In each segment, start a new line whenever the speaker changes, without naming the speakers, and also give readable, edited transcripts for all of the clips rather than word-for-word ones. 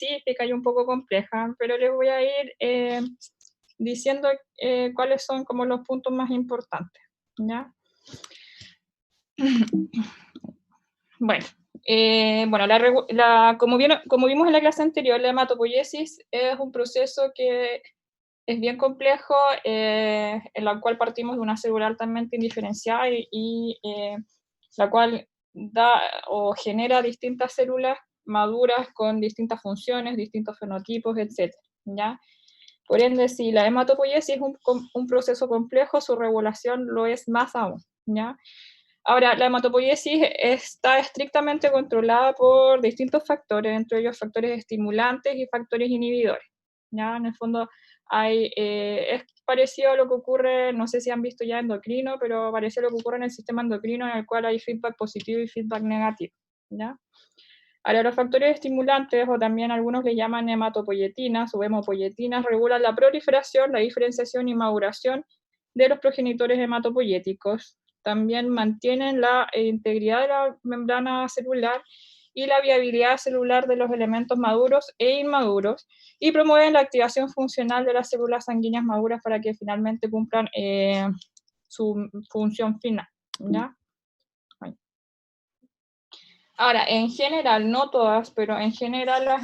específica y un poco compleja, pero les voy a ir diciendo cuáles son como los puntos más importantes, ¿ya? Bueno, como vimos en la clase anterior, la hematopoiesis es un proceso que es bien complejo, en la cual partimos de una célula altamente indiferenciada y la cual da o genera distintas células maduras con distintas funciones, distintos fenotipos, etc. ¿Ya? Por ende, si la hematopoiesis es un proceso complejo, su regulación lo es más aún. ¿Ya? Ahora, la hematopoiesis está estrictamente controlada por distintos factores, entre ellos factores estimulantes y factores inhibidores. ¿Ya? En el fondo, es parecido a lo que ocurre, no sé si han visto ya endocrino, pero parecido a lo que ocurre en el sistema endocrino, en el cual hay feedback positivo y feedback negativo. ¿Ya? Ahora, los factores estimulantes, o también algunos le llaman hematopoietinas o hemopoietinas, regulan la proliferación, la diferenciación y maduración de los progenitores hematopoiéticos. También mantienen la integridad de la membrana celular y la viabilidad celular de los elementos maduros e inmaduros, y promueven la activación funcional de las células sanguíneas maduras para que finalmente cumplan su función final. ¿Ya? Ahora, en general, no todas, pero en general las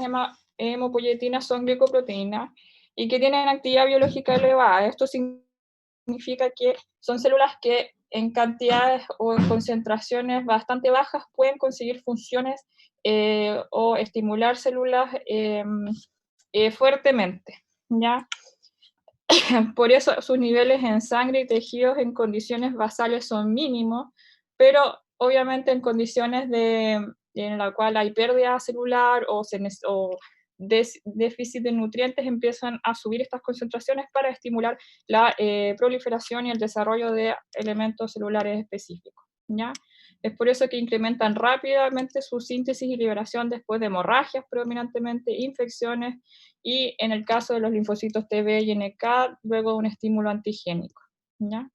hemopoietinas son glicoproteínas y que tienen actividad biológica elevada. Esto significa que son células que en cantidades o en concentraciones bastante bajas pueden conseguir funciones o estimular células fuertemente, ¿ya? Por eso sus niveles en sangre y tejidos en condiciones basales son mínimos, pero obviamente en condiciones en la cual hay pérdida celular o déficit de nutrientes, empiezan a subir estas concentraciones para estimular la proliferación y el desarrollo de elementos celulares específicos, ¿ya? Es por eso que incrementan rápidamente su síntesis y liberación después de hemorragias, predominantemente infecciones, y en el caso de los linfocitos T, B y NK, luego de un estímulo antigénico, ¿ya?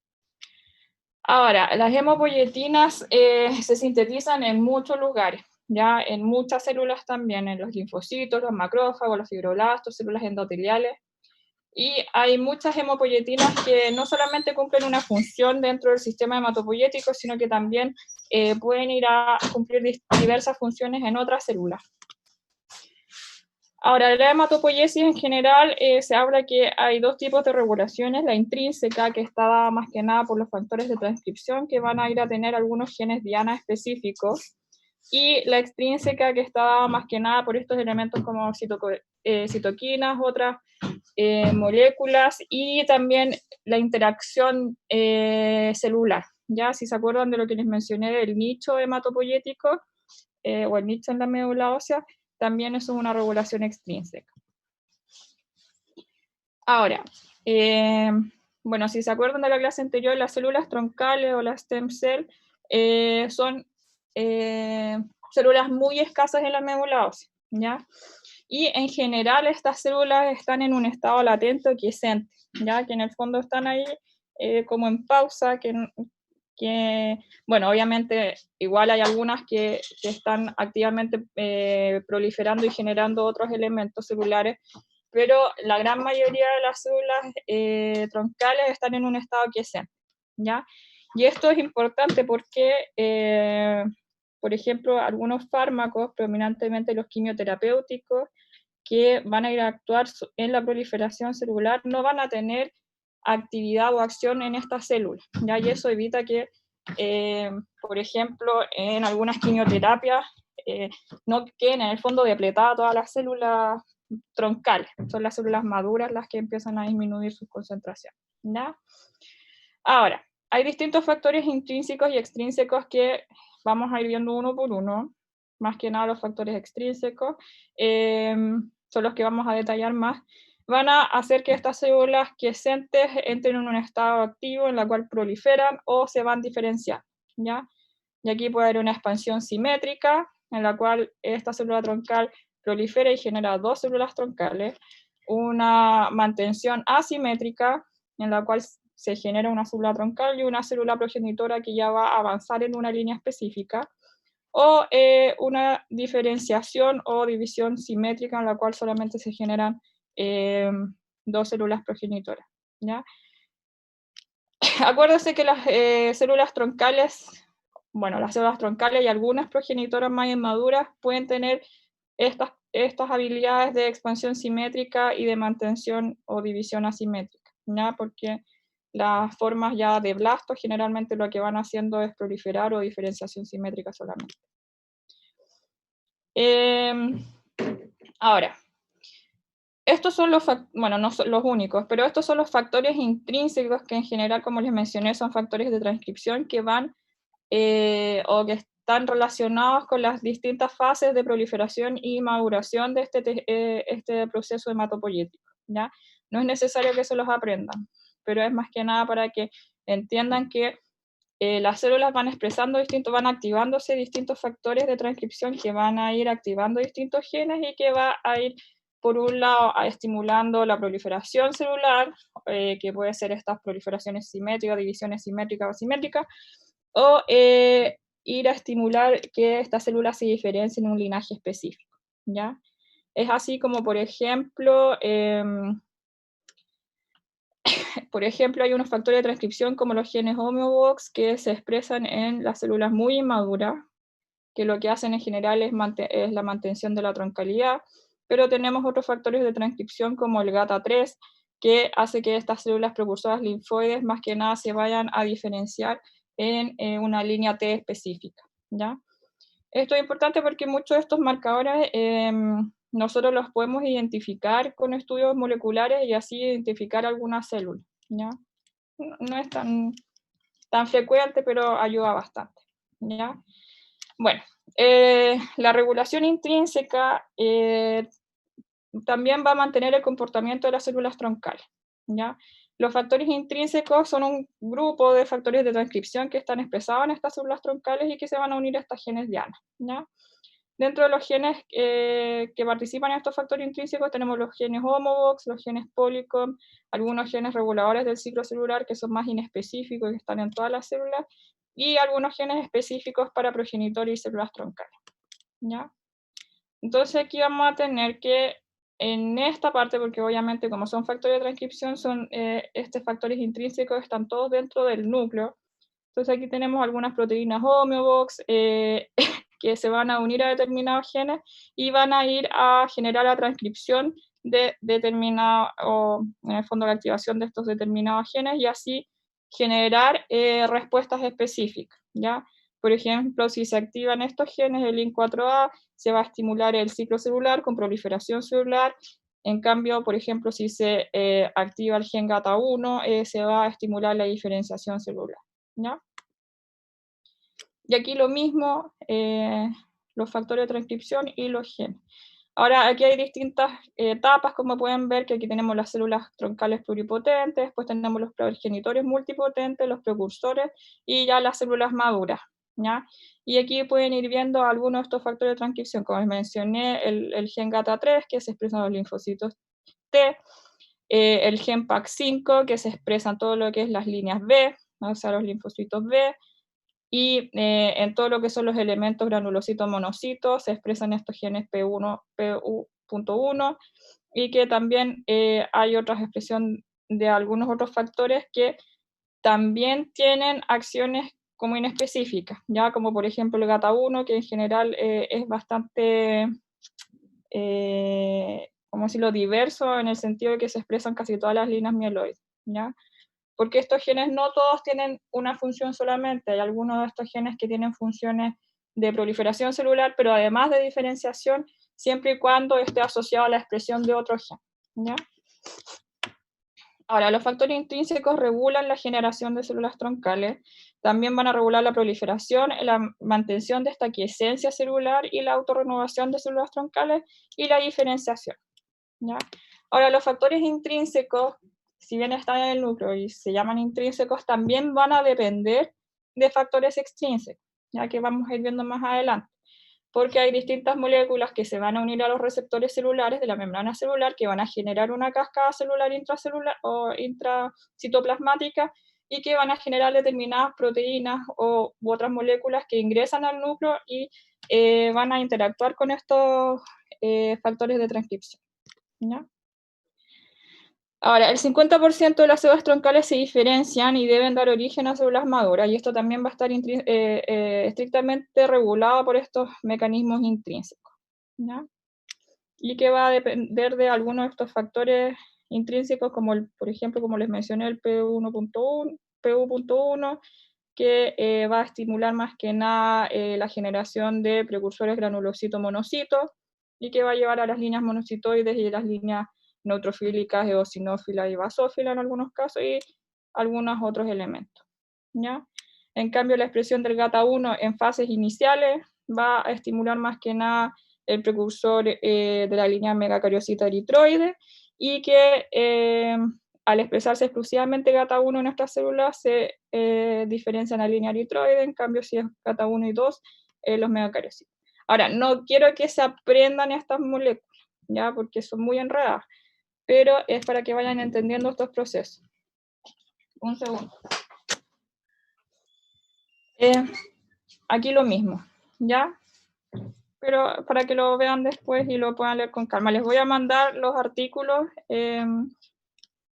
Ahora, las hemopoietinas se sintetizan en muchos lugares, ya en muchas células también, en los linfocitos, los macrófagos, los fibroblastos, células endoteliales, y hay muchas hemopoietinas que no solamente cumplen una función dentro del sistema hematopoiético, sino que también pueden ir a cumplir diversas funciones en otras células. Ahora, la hematopoiesis en general se habla que hay dos tipos de regulaciones: la intrínseca, que está dada más que nada por los factores de transcripción que van a ir a tener algunos genes diana específicos, y la extrínseca, que está dada más que nada por estos elementos como citoquinas, otras moléculas, y también la interacción celular. Ya, si se acuerdan de lo que les mencioné del nicho hematopoiético o el nicho en la médula ósea, también eso es una regulación extrínseca. Ahora, bueno, si se acuerdan de la clase anterior, las células troncales o las stem cell son células muy escasas en la médula ósea, ¿ya? Y en general estas células están en un estado latente o quiescente, ¿ya? Que en el fondo están ahí como en pausa, bueno, obviamente igual hay algunas que están activamente proliferando y generando otros elementos celulares, pero la gran mayoría de las células troncales están en un estado quiescente, ¿ya? Y esto es importante porque, por ejemplo, algunos fármacos, predominantemente los quimioterapéuticos, que van a ir a actuar en la proliferación celular, no van a tener actividad o acción en estas células, ¿ya? Y eso evita que, por ejemplo, en algunas quimioterapias no queden en el fondo depletadas todas las células troncales, son las células maduras las que empiezan a disminuir su concentración, ¿ya? Ahora, hay distintos factores intrínsecos y extrínsecos que vamos a ir viendo uno por uno. Más que nada los factores extrínsecos son los que vamos a detallar más. Van a hacer que estas células quiescentes entren en un estado activo en la cual proliferan o se van diferenciando, ¿ya? Y aquí puede haber una expansión simétrica en la cual esta célula troncal prolifera y genera dos células troncales, una mantención asimétrica en la cual se genera una célula troncal y una célula progenitora que ya va a avanzar en una línea específica, o una diferenciación o división simétrica en la cual solamente se generan dos células progenitoras, ¿ya? Acuérdense que las células troncales, bueno, las células troncales y algunas progenitoras más inmaduras pueden tener estas habilidades de expansión simétrica y de mantención o división asimétrica, ¿ya? Porque las formas ya de blasto generalmente lo que van haciendo es proliferar o diferenciación simétrica solamente. Ahora, estos son bueno, no son los únicos, pero estos son los factores intrínsecos que en general, como les mencioné, son factores de transcripción que van o que están relacionados con las distintas fases de proliferación y maduración de este proceso hematopoyético, ¿ya? No es necesario que se los aprendan, pero es más que nada para que entiendan que las células van expresando van activándose distintos factores de transcripción que van a ir activando distintos genes y que va a ir, por un lado, estimulando la proliferación celular, que puede ser estas proliferaciones simétricas, divisiones simétricas o asimétricas, o ir a estimular que estas células se diferencien en un linaje específico, ¿ya? Es así como, por ejemplo, hay unos factores de transcripción como los genes homeobox que se expresan en las células muy inmaduras, que lo que hacen en general es la mantención de la troncalidad, pero tenemos otros factores de transcripción como el GATA3, que hace que estas células precursoras linfoides más que nada se vayan a diferenciar en una línea T específica, ¿ya? Esto es importante porque muchos de estos marcadores nosotros los podemos identificar con estudios moleculares y así identificar algunas células, ¿ya? No es tan frecuente, pero ayuda bastante, ¿ya? Bueno, la regulación intrínseca también va a mantener el comportamiento de las células troncales, ¿ya? Los factores intrínsecos son un grupo de factores de transcripción que están expresados en estas células troncales y que se van a unir a estas genes diana, ¿ya? Dentro de los genes que participan en estos factores intrínsecos tenemos los genes homobox, los genes polycom, algunos genes reguladores del ciclo celular que son más inespecíficos y que están en todas las células, y algunos genes específicos para progenitores y células troncales, ¿ya? Entonces aquí vamos a tener que en esta parte, porque obviamente como son factores de transcripción, son estos factores intrínsecos están todos dentro del núcleo. Entonces aquí tenemos algunas proteínas homeobox que se van a unir a determinados genes y van a ir a generar la transcripción de determinado, o en el fondo la activación de estos determinados genes y así generar respuestas específicas, ¿ya? Por ejemplo, si se activan estos genes, el IN4A, se va a estimular el ciclo celular con proliferación celular. En cambio, por ejemplo, si se activa el gen GATA1, se va a estimular la diferenciación celular, ¿ya? Y aquí lo mismo, los factores de transcripción y los genes. Ahora, aquí hay distintas etapas, como pueden ver, que aquí tenemos las células troncales pluripotentes, después tenemos los progenitores multipotentes, los precursores, y ya las células maduras, ¿ya? Y aquí pueden ir viendo algunos de estos factores de transcripción, como les mencioné, el gen GATA3, que se expresa en los linfocitos T, el gen PAC5, que se expresa en todo lo que es las líneas B, o sea, los linfocitos B, y en todo lo que son los elementos granulocitos monocitos se expresan estos genes P1, PU.1, y que también hay otra expresión de algunos otros factores que también tienen acciones como inespecíficas, ya como por ejemplo el GATA1, que en general es bastante, ¿cómo decirlo?, diverso en el sentido de que se expresan casi todas las líneas mieloides, ¿ya? Porque estos genes no todos tienen una función solamente, hay algunos de estos genes que tienen funciones de proliferación celular, pero además de diferenciación, siempre y cuando esté asociado a la expresión de otro gen, ¿ya? Ahora, los factores intrínsecos regulan la generación de células troncales, también van a regular la proliferación, la mantención de esta quiescencia celular y la autorrenovación de células troncales y la diferenciación, ¿ya? Ahora, los factores intrínsecos, si bien están en el núcleo y se llaman intrínsecos, también van a depender de factores extrínsecos, ya que vamos a ir viendo más adelante, porque hay distintas moléculas que se van a unir a los receptores celulares de la membrana celular que van a generar una cascada celular intracelular o intracitoplasmática y que van a generar determinadas proteínas u otras moléculas que ingresan al núcleo y van a interactuar con estos factores de transcripción, ¿ya? Ahora, el 50% de las células troncales se diferencian y deben dar origen a células maduras, y esto también va a estar estrictamente regulado por estos mecanismos intrínsecos, ¿ya? Y que va a depender de algunos de estos factores intrínsecos, como por ejemplo, como les mencioné, el PU.1, que va a estimular más que nada la generación de precursores granulocito-monocito, y que va a llevar a las líneas monocitoides y las líneas neutrofílicas, eosinófilas y basófilas en algunos casos, y algunos otros elementos, ¿ya? En cambio, la expresión del GATA1 en fases iniciales va a estimular más que nada el precursor de la línea megacariocita eritroide, y que al expresarse exclusivamente GATA1 en estas células se diferencia en la línea eritroide, en cambio si es GATA1 y 2, los megacariocitos. Ahora, no quiero que se aprendan estas moléculas, ¿ya? Porque son muy enredadas, pero es para que vayan entendiendo estos procesos. Un segundo. Aquí lo mismo, ¿ya? Pero para que lo vean después y lo puedan leer con calma. Les voy a mandar los artículos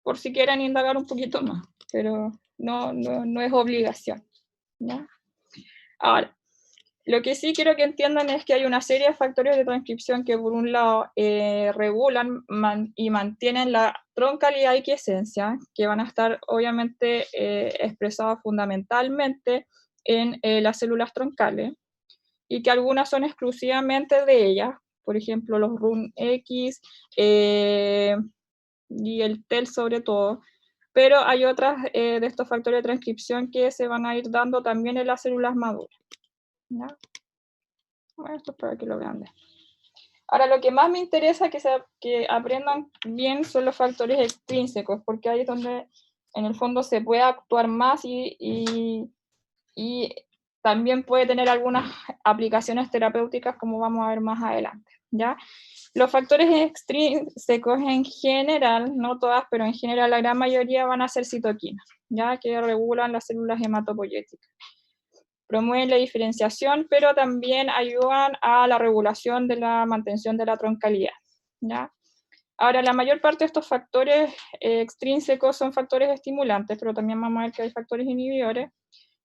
por si quieren indagar un poquito más, pero no es obligación, ¿ya? Ahora, lo que sí quiero que entiendan es que hay una serie de factores de transcripción que por un lado regulan y mantienen la troncalidad y quiesencia, que van a estar obviamente expresados fundamentalmente en las células troncales, y que algunas son exclusivamente de ellas, por ejemplo los RUNX y el TEL sobre todo, pero hay otras de estos factores de transcripción que se van a ir dando también en las células maduras, ¿ya? Bueno, esto es para que lo vean. Ahora, lo que más me interesa que aprendan bien son los factores extrínsecos, porque ahí es donde en el fondo se puede actuar más y también puede tener algunas aplicaciones terapéuticas, como vamos a ver más adelante, ¿ya? Los factores extrínsecos en general, no todas, pero en general la gran mayoría van a ser citoquinas, ¿ya? Que regulan las células hematopoyéticas. Promueven la diferenciación, pero también ayudan a la regulación de la mantención de la troncalidad, ¿ya? Ahora, la mayor parte de estos factores extrínsecos son factores estimulantes, pero también vamos a ver que hay factores inhibidores,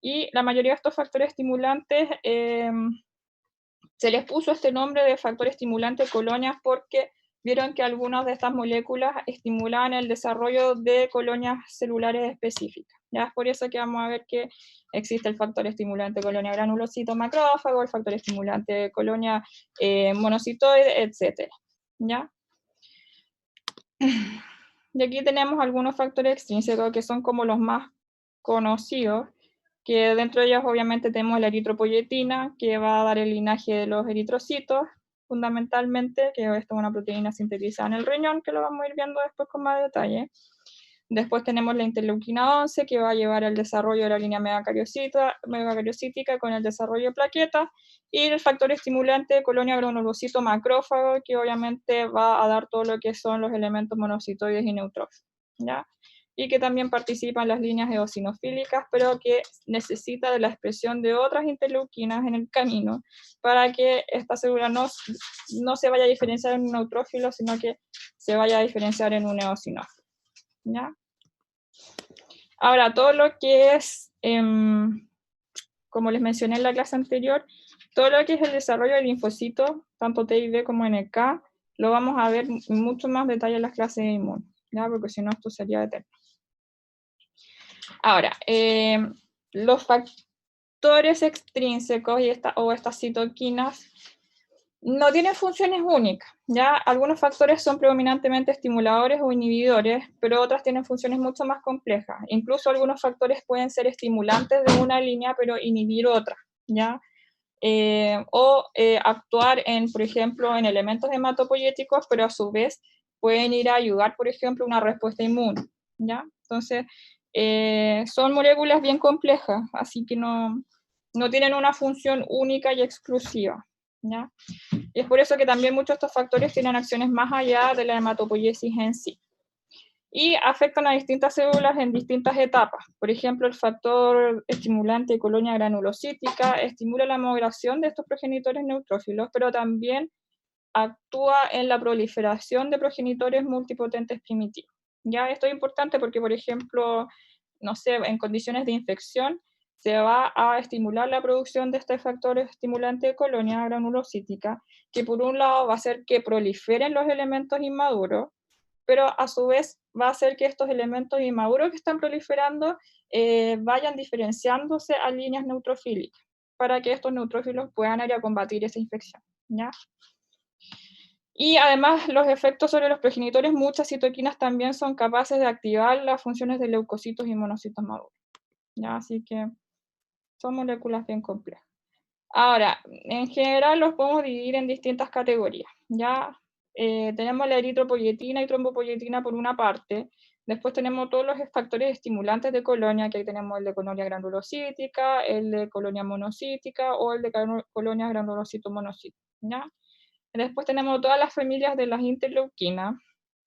y la mayoría de estos factores estimulantes se les puso este nombre de factor estimulante colonias porque vieron que algunas de estas moléculas estimulaban el desarrollo de colonias celulares específicas. Ya es por eso que vamos a ver que existe el factor estimulante colonia granulocito macrófago, el factor estimulante colonia monocitoide, etc. ¿Ya? Y aquí tenemos algunos factores extrínsecos que son como los más conocidos, que dentro de ellos obviamente tenemos la eritropoyetina, que va a dar el linaje de los eritrocitos, fundamentalmente, que esto es una proteína sintetizada en el riñón, que lo vamos a ir viendo después con más detalle. Después tenemos la interleuquina 11, que va a llevar al desarrollo de la línea megacariocítica con el desarrollo de plaquetas, y el factor estimulante de colonia granulocito macrófago, que obviamente va a dar todo lo que son los elementos monocitoides y neutrófilos, ¿ya? Y que también participa en las líneas eosinofílicas, pero que necesita de la expresión de otras interleuquinas en el camino para que esta célula no se vaya a diferenciar en un neutrófilo, sino que se vaya a diferenciar en un eosinófilo, ¿ya? Ahora, todo lo que es, como les mencioné en la clase anterior, todo lo que es el desarrollo del linfocito, tanto T y B como NK, lo vamos a ver en mucho más detalle en las clases de inmune, ¿ya? Porque si no esto sería eterno. Ahora, los factores extrínsecos o estas citoquinas no tienen funciones únicas, ¿ya? Algunos factores son predominantemente estimuladores o inhibidores, pero otras tienen funciones mucho más complejas. Incluso algunos factores pueden ser estimulantes de una línea, pero inhibir otra, ¿ya? Actuar por ejemplo, en elementos hematopoyéticos, pero a su vez pueden ir a ayudar, por ejemplo, una respuesta inmune, ¿ya? Entonces, son moléculas bien complejas, así que no tienen una función única y exclusiva, ¿ya? Y es por eso que también muchos de estos factores tienen acciones más allá de la hematopoiesis en sí. y afectan a distintas células en distintas etapas. Por ejemplo, el factor estimulante de colonia granulocítica estimula la migración de estos progenitores neutrófilos, pero también actúa en la proliferación de progenitores multipotentes primitivos. Ya, esto es importante porque, por ejemplo, no sé, en condiciones de infección se va a estimular la producción de este factor estimulante de colonia granulocítica, que por un lado va a hacer que proliferen los elementos inmaduros, pero a su vez va a hacer que estos elementos inmaduros que están proliferando vayan diferenciándose a líneas neutrofílicas, para que estos neutrófilos puedan ir a combatir esa infección, ¿ya? Y además, los efectos sobre los progenitores, muchas citoquinas también son capaces de activar las funciones de leucocitos y monocitos maduros, ¿ya? Así que son moléculas bien complejas. Ahora, en general los podemos dividir en distintas categorías, ¿ya? Tenemos la eritropoyetina y trombopoyetina por una parte, después tenemos todos los factores estimulantes de colonia, que ahí tenemos el de colonia granulocítica, el de colonia monocítica o el de colonia granulocito-monocito, ¿ya? Después tenemos todas las familias de las interleuquinas,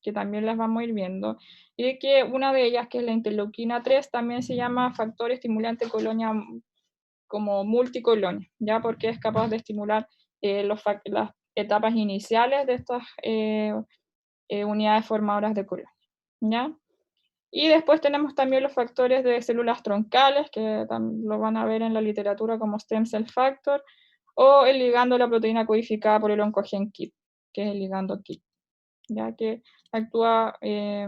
que también las vamos a ir viendo, y que una de ellas, que es la interleuquina 3, también se llama factor estimulante colonia como multicolonia, ¿ya? Porque es capaz de estimular las etapas iniciales de estas unidades formadoras de colonia, ¿ya? Y después tenemos también los factores de células troncales, que lo van a ver en la literatura como stem cell factor, o el ligando de la proteína codificada por el oncogen KIT, que es el ligando KIT, ya que actúa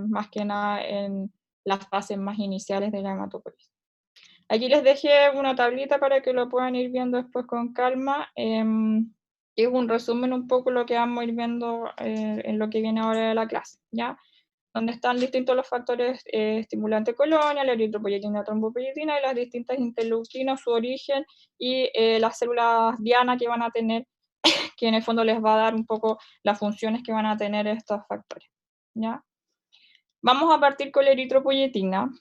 más que nada en las fases más iniciales de la hematopoiesis. Aquí les dejé una tablita para que lo puedan ir viendo después con calma. Es un resumen un poco lo que vamos a ir viendo en lo que viene ahora de la clase, ¿ya? Donde están distintos los factores estimulantes colonia, la eritropoyetina, trombopoyetina y las distintas interleuquinas, su origen y las células diana que van a tener, que en el fondo les va a dar un poco las funciones que van a tener estos factores, ¿ya? Vamos a partir con la eritropoyetina,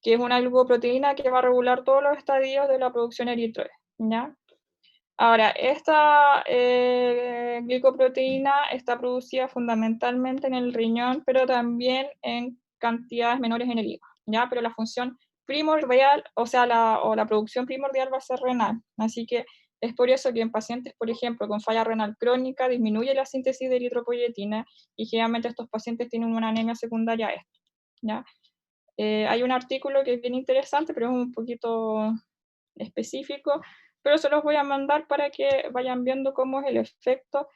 que es una glicoproteína que va a regular todos los estadios de la producción eritroide, ¿ya? Ahora, esta glicoproteína está producida fundamentalmente en el riñón, pero también en cantidades menores en el hígado, ¿ya? Pero la función primordial, o sea, la producción primordial va a ser renal, así que es por eso que en pacientes, por ejemplo, con falla renal crónica, disminuye la síntesis de eritropoyetina y generalmente estos pacientes tienen una anemia secundaria a esto, ¿ya? Hay un artículo que es bien interesante, pero es un poquito específico, pero se los voy a mandar para que vayan viendo cómo es el efecto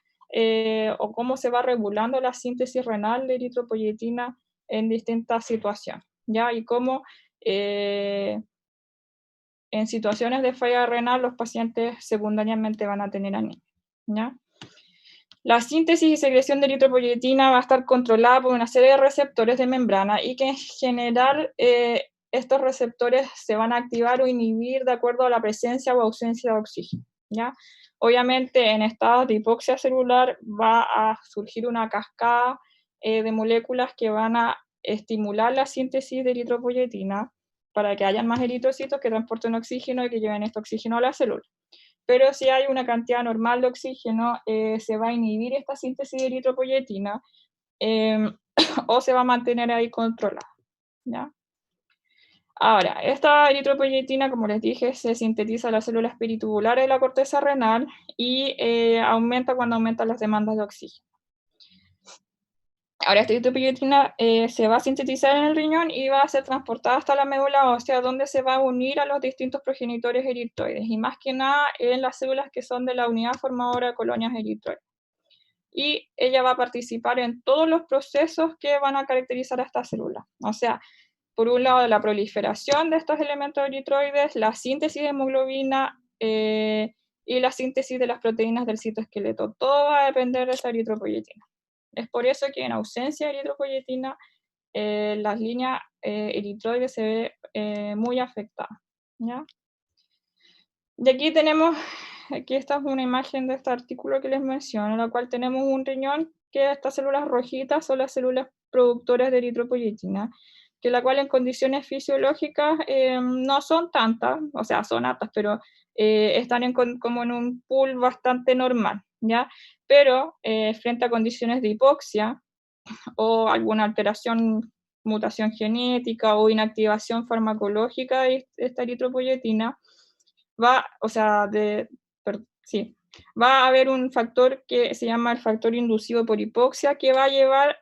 o cómo se va regulando la síntesis renal de eritropoyetina en distintas situaciones, ¿ya? Y cómo en situaciones de falla renal los pacientes secundariamente van a tener anemia, ¿ya? La síntesis y secreción de eritropoyetina va a estar controlada por una serie de receptores de membrana y que en general estos receptores se van a activar o inhibir de acuerdo a la presencia o ausencia de oxígeno, ¿ya? Obviamente en estados de hipoxia celular va a surgir una cascada de moléculas que van a estimular la síntesis de eritropoyetina para que hayan más eritrocitos que transporten oxígeno y que lleven este oxígeno a la célula. Pero si hay una cantidad normal de oxígeno, se va a inhibir esta síntesis de eritropoyetina o se va a mantener ahí controlada, ¿ya? Ahora, esta eritropoyetina, como les dije, se sintetiza en las células peritubulares de la corteza renal y aumenta cuando aumentan las demandas de oxígeno. Ahora, esta eritropoyetina se va a sintetizar en el riñón y va a ser transportada hasta la médula ósea, donde se va a unir a los distintos progenitores eritroides, y más que nada en las células que son de la unidad formadora de colonias eritroides. Y ella va a participar en todos los procesos que van a caracterizar a esta célula. O sea, por un lado, la proliferación de estos elementos eritroides, la síntesis de hemoglobina y la síntesis de las proteínas del citoesqueleto. Todo va a depender de esa eritropoyetina. Es por eso que en ausencia de eritropoyetina, las líneas eritroides se ve muy afectadas, ¿ya? Y aquí tenemos, aquí esta es una imagen de este artículo que les menciono, en la cual tenemos un riñón, que estas células rojitas son las células productoras de eritropoyetina, que la cual en condiciones fisiológicas no son tantas, o sea, son altas, pero están como en un pool bastante normal, ¿ya? Pero frente a condiciones de hipoxia o alguna alteración mutación genética o inactivación farmacológica de esta eritropoyetina, va a haber un factor que se llama el factor inducido por hipoxia, que va a llevar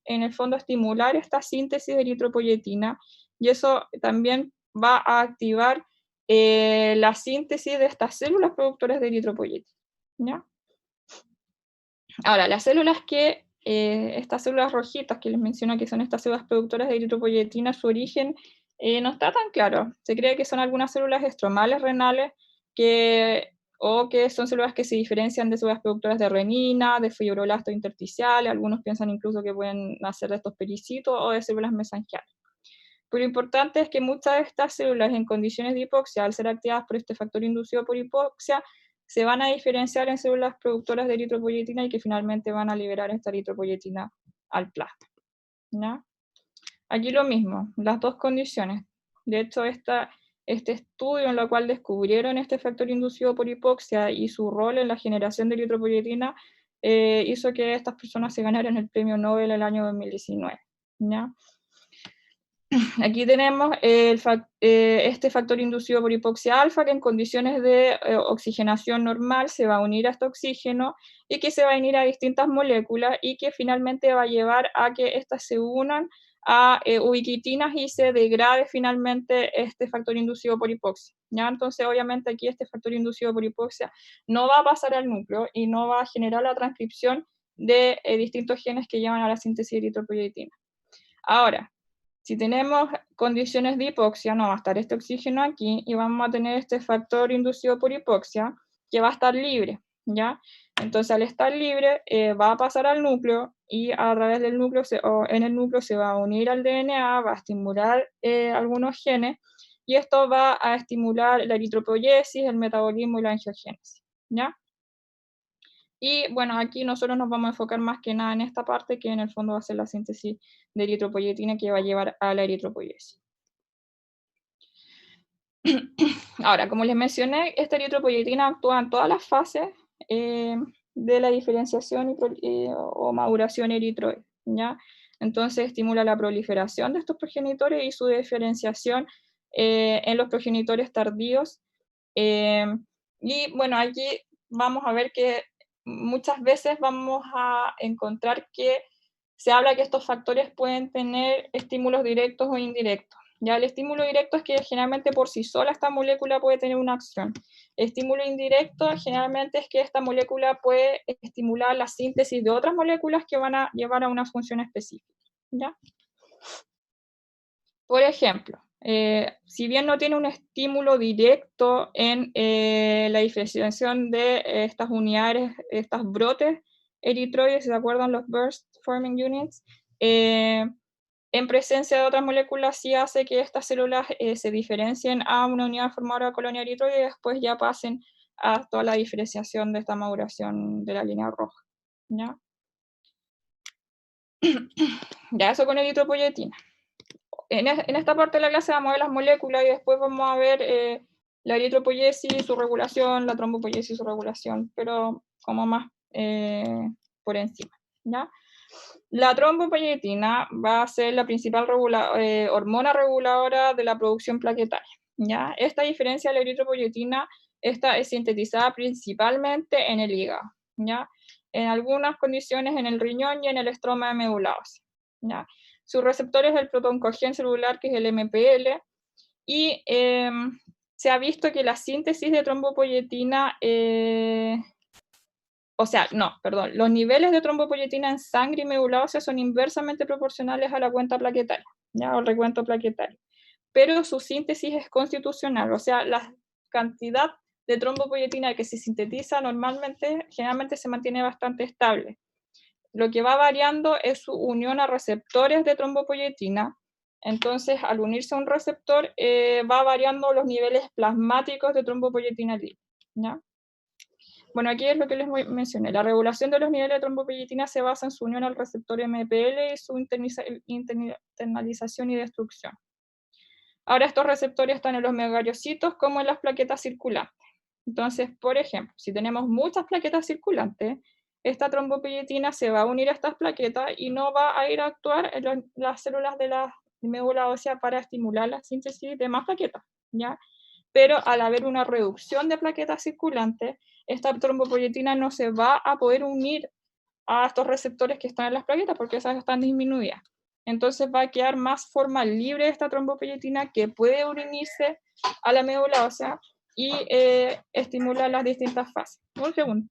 en el fondo, a estimular esta síntesis de eritropoyetina, y eso también va a activar la síntesis de estas células productoras de eritropoyetina, ¿ya? Ahora, las células estas células rojitas que les menciono, que son estas células productoras de eritropoyetina, su origen no está tan claro. Se cree que son algunas células estromales renales o que son células que se diferencian de células productoras de renina, de fibroblastos intersticiales. Algunos piensan incluso que pueden nacer de estos pericitos o de células mesangiales. Pero lo importante es que muchas de estas células en condiciones de hipoxia, al ser activadas por este factor inducido por hipoxia, se van a diferenciar en células productoras de eritropoyetina y que finalmente van a liberar esta eritropoyetina al plasma, ¿ya? Aquí lo mismo, las dos condiciones. De hecho, este estudio en el cual descubrieron este factor inducido por hipoxia y su rol en la generación de eritropoyetina hizo que estas personas se ganaran el premio Nobel el año 2019, ¿ya? Aquí tenemos este factor inducido por hipoxia alfa, que en condiciones de oxigenación normal se va a unir a este oxígeno y que se va a unir a distintas moléculas y que finalmente va a llevar a que éstas se unan a ubiquitinas y se degrade finalmente este factor inducido por hipoxia, ¿ya? Entonces, obviamente aquí este factor inducido por hipoxia no va a pasar al núcleo y no va a generar la transcripción de distintos genes que llevan a la síntesis de eritropoyetina. Ahora, si tenemos condiciones de hipoxia, no va a estar este oxígeno aquí y vamos a tener este factor inducido por hipoxia que va a estar libre, ¿ya? Entonces, al estar libre, va a pasar al núcleo y a través del núcleo, en el núcleo se va a unir al DNA, va a estimular algunos genes y esto va a estimular la eritropoyesis, el metabolismo y la angiogénesis, ¿ya? Y bueno, aquí nosotros nos vamos a enfocar más que nada en esta parte, que en el fondo va a ser la síntesis de eritropoyetina que va a llevar a la eritropoyesis. Ahora, como les mencioné, esta eritropoyetina actúa en todas las fases de la diferenciación o maduración eritroide, ¿ya? Entonces estimula la proliferación de estos progenitores y su diferenciación en los progenitores tardíos. Y bueno, aquí vamos a ver que muchas veces vamos a encontrar que se habla que estos factores pueden tener estímulos directos o indirectos. Ya el estímulo directo es que generalmente por sí sola esta molécula puede tener una acción. El estímulo indirecto generalmente es que esta molécula puede estimular la síntesis de otras moléculas que van a llevar a una función específica, ¿ya? Por ejemplo, si bien no tiene un estímulo directo en la diferenciación de estas unidades, estos brotes eritroides, ¿se acuerdan los burst forming units? En presencia de otras moléculas sí hace que estas células se diferencien a una unidad formadora de colonia eritroide y después ya pasen a toda la diferenciación de esta maduración de la línea roja, ¿ya? Ya eso con eritropoyetina. En esta parte de la clase vamos a ver las moléculas y después vamos a ver la eritropoyesis, su regulación, la trombopoyesis, su regulación, pero como más por encima, ¿ya? La trombopoyetina va a ser la principal hormona reguladora de la producción plaquetaria, ¿ya? Esta diferencia de la eritropoyetina, esta es sintetizada principalmente en el hígado, ¿ya? En algunas condiciones en el riñón y en el estroma de medula ósea, ¿ya? Su receptor es el protoncogen celular, que es el MPL, y se ha visto que la síntesis de trombopoyetina, los niveles de trombopoyetina en sangre y medula ósea son inversamente proporcionales a la cuenta plaquetaria, ¿ya? O el recuento plaquetario. Pero su síntesis es constitucional, o sea, la cantidad de trombopoyetina que se sintetiza normalmente, generalmente se mantiene bastante estable. Lo que va variando es su unión a receptores de trombopoyetina. Entonces, al unirse a un receptor, va variando los niveles plasmáticos de trombopoyetina libre, ¿ya? Bueno, aquí es lo que les mencioné. La regulación de los niveles de trombopoyetina se basa en su unión al receptor MPL y su internalización y destrucción. Ahora, estos receptores están en los megariocitos como en las plaquetas circulantes. Entonces, por ejemplo, si tenemos muchas plaquetas circulantes, esta trombopoyetina se va a unir a estas plaquetas y no va a ir a actuar en las células de la médula ósea para estimular la síntesis de más plaquetas, ¿ya? Pero al haber una reducción de plaquetas circulantes, esta trombopoyetina no se va a poder unir a estos receptores que están en las plaquetas porque esas están disminuidas. Entonces va a quedar más forma libre esta trombopoyetina que puede unirse a la médula ósea y estimular las distintas fases. Un segundo.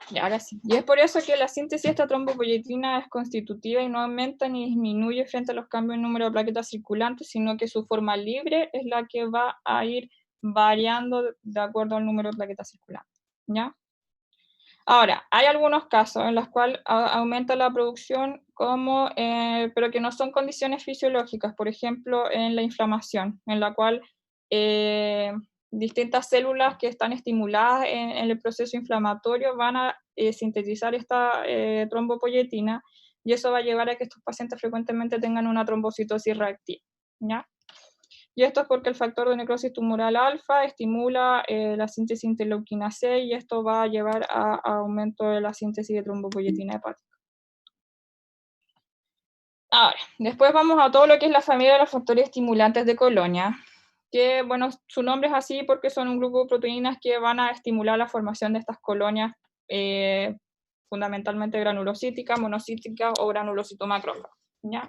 Y ahora sí. Y es por eso que la síntesis de esta trombopoyetina es constitutiva y no aumenta ni disminuye frente a los cambios en número de plaquetas circulantes, sino que su forma libre es la que va a ir variando de acuerdo al número de plaquetas circulantes, ¿ya? Ahora, hay algunos casos en los cuales aumenta la producción, pero que no son condiciones fisiológicas, por ejemplo, en la inflamación, en la cual eh, distintas células que están estimuladas en el proceso inflamatorio van a sintetizar esta trombopoyetina, y eso va a llevar a que estos pacientes frecuentemente tengan una trombocitosis reactiva, ¿ya? Y esto es porque el factor de necrosis tumoral alfa estimula la síntesis interleuquina 6 y esto va a llevar a aumento de la síntesis de trombopoyetina hepática. Ahora, después vamos a todo lo que es la familia de los factores estimulantes de Colonia, que, bueno, su nombre es así porque son un grupo de proteínas que van a estimular la formación de estas colonias, fundamentalmente granulocíticas, monocíticas o granulocitomacrófagas, ¿ya?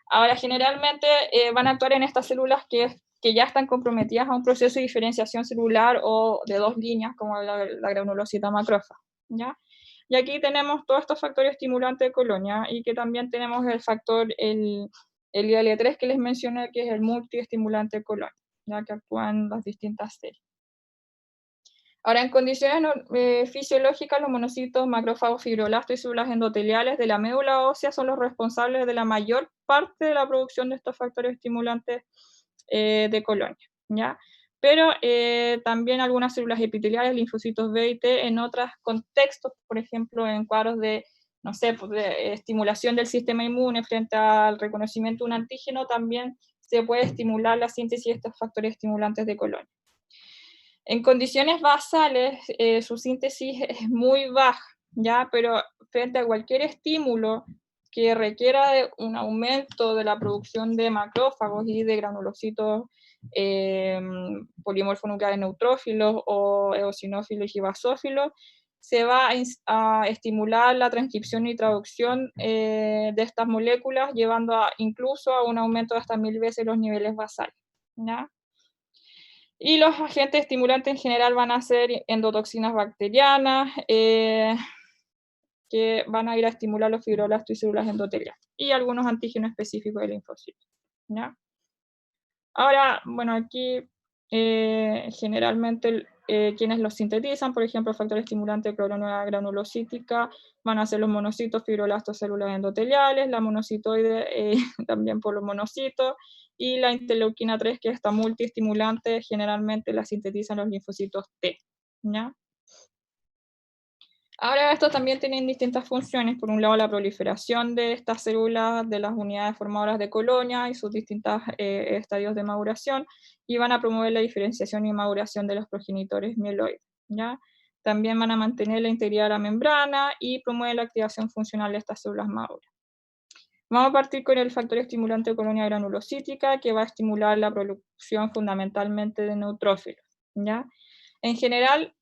Ahora, generalmente van a actuar en estas células que ya están comprometidas a un proceso de diferenciación celular o de dos líneas, como la granulocita macrófaga, ¿ya? Y aquí tenemos todos estos factores estimulantes de colonia y que también tenemos el factor, el IL-3 que les mencioné, que es el multiestimulante de colonia, ya que actúan en las distintas series. Ahora, en condiciones fisiológicas, los monocitos, macrófagos, fibroblastos y células endoteliales de la médula ósea son los responsables de la mayor parte de la producción de estos factores estimulantes de colonia, ¿ya? Pero también algunas células epiteliales, linfocitos B y T, en otros contextos, por ejemplo, en cuadros de, no sé, pues de estimulación del sistema inmune frente al reconocimiento de un antígeno, también se puede estimular la síntesis de estos factores estimulantes de colonia. En condiciones basales, su síntesis es muy baja, ¿ya? Pero frente a cualquier estímulo que requiera de un aumento de la producción de macrófagos y de granulocitos polimorfonucleares neutrófilos o eosinófilos y basófilos, se va a estimular la transcripción y traducción de estas moléculas, llevando incluso a un aumento de hasta 1000 veces los niveles basales, ¿ya? Y los agentes estimulantes en general van a ser endotoxinas bacterianas, que van a ir a estimular los fibroblastos y células endoteliales, y algunos antígenos específicos del linfocito, ¿ya? Ahora, bueno, aquí generalmente quienes los sintetizan, por ejemplo, el factor estimulante de clorona granulocítica, van a ser los monocitos, fibroblastos, células endoteliales, la monocitoide también por los monocitos, y la interleuquina 3, que está multiestimulante, generalmente la sintetizan los linfocitos T, ¿ya? Ahora estos también tienen distintas funciones, por un lado la proliferación de estas células de las unidades formadoras de colonia y sus distintos estadios de maduración, y van a promover la diferenciación y maduración de los progenitores mieloides, ¿ya? También van a mantener la integridad de la membrana y promueven la activación funcional de estas células maduras. Vamos a partir con el factor estimulante de colonia granulocítica, que va a estimular la producción fundamentalmente de neutrófilos, ¿ya? En general,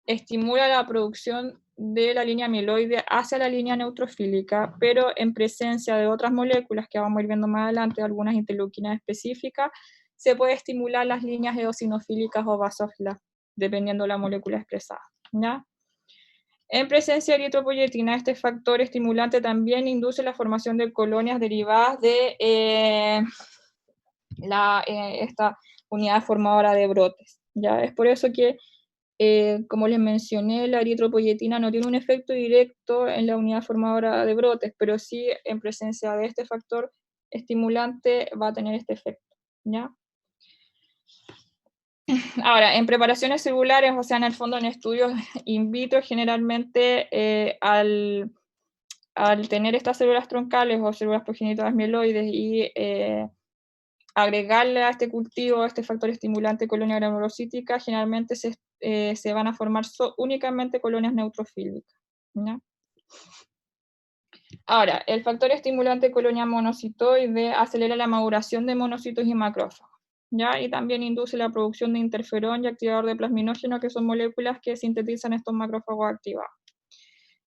estimula la producción de la línea mieloide hacia la línea neutrofílica, pero en presencia de otras moléculas que vamos a ir viendo más adelante, algunas interleuquinas específicas, se puede estimular las líneas eosinofílicas o basófilas, dependiendo de la molécula expresada, ¿ya? En presencia de eritropoyetina, este factor estimulante también induce la formación de colonias derivadas de esta unidad formadora de brotes. ¿Ya? Es por eso que, como les mencioné, la eritropoyetina no tiene un efecto directo en la unidad formadora de brotes, pero sí en presencia de este factor estimulante va a tener este efecto. ¿Ya? Ahora, en preparaciones celulares, o sea, en el fondo en estudios in vitro, generalmente al tener estas células troncales o células progenitoras mieloides y agregarle a este cultivo este factor estimulante colonia granulocítica, generalmente se van a formar únicamente colonias neutrofílicas. ¿Ya? Ahora, el factor estimulante colonia monocitoide acelera la maduración de monocitos y macrófagos, ¿ya? Y también induce la producción de interferón y activador de plasminógeno, que son moléculas que sintetizan estos macrófagos activados.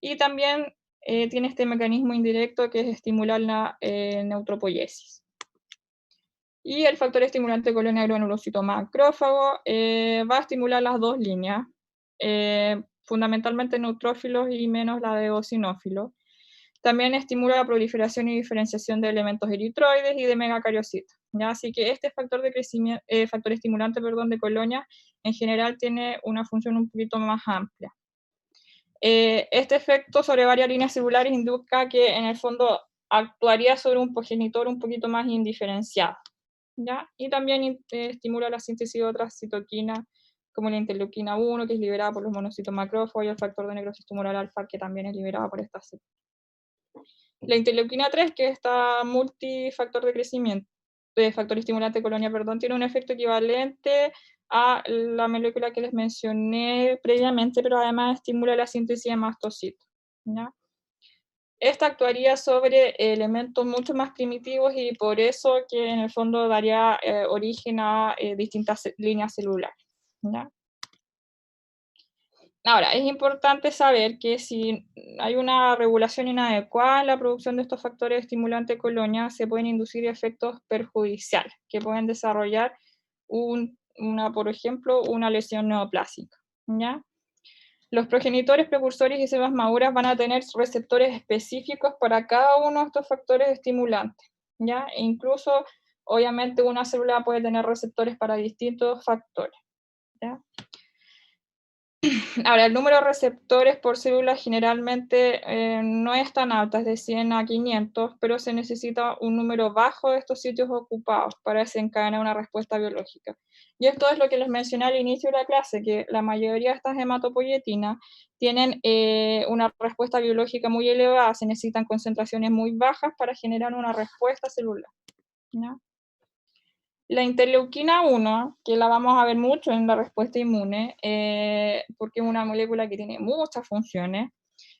Y también tiene este mecanismo indirecto que es estimular la neutropoiesis. Y el factor estimulante colonia granulocito macrófago va a estimular las dos líneas, fundamentalmente neutrófilos y menos la de eosinófilos. También estimula la proliferación y diferenciación de elementos eritroides y de megacariocitos. ¿Ya? Así que este factor de crecimiento, factor estimulante, perdón, de colonia, en general tiene una función un poquito más amplia. Este efecto sobre varias líneas celulares indica que en el fondo actuaría sobre un progenitor un poquito más indiferenciado, ¿ya? Y también estimula la síntesis de otras citoquinas, como la interleuquina 1, que es liberada por los monocitos macrófagos, y el factor de necrosis tumoral alfa, que también es liberado por estas células. La interleuquina 3, que es esta multifactor de crecimiento, factor estimulante de colonia, perdón, tiene un efecto equivalente a la molécula que les mencioné previamente, pero además estimula la síntesis de mastocitos, ¿ya? Esta actuaría sobre elementos mucho más primitivos y por eso que en el fondo daría origen a distintas líneas celulares, ¿ya? Ahora, es importante saber que si hay una regulación inadecuada en la producción de estos factores estimulantes de colonia, se pueden inducir efectos perjudiciales que pueden desarrollar por ejemplo, una lesión neoplásica, ¿ya? Los progenitores, precursores y células maduras van a tener receptores específicos para cada uno de estos factores estimulantes, ¿ya? E incluso, obviamente, una célula puede tener receptores para distintos factores, ¿ya? Ahora, el número de receptores por célula generalmente no es tan alto, es de 100 a 500, pero se necesita un número bajo de estos sitios ocupados para desencadenar una respuesta biológica. Y esto es lo que les mencioné al inicio de la clase, que la mayoría de estas hematopoyetinas tienen una respuesta biológica muy elevada, se necesitan concentraciones muy bajas para generar una respuesta celular, ¿no? La interleuquina 1, que la vamos a ver mucho en la respuesta inmune, porque es una molécula que tiene muchas funciones,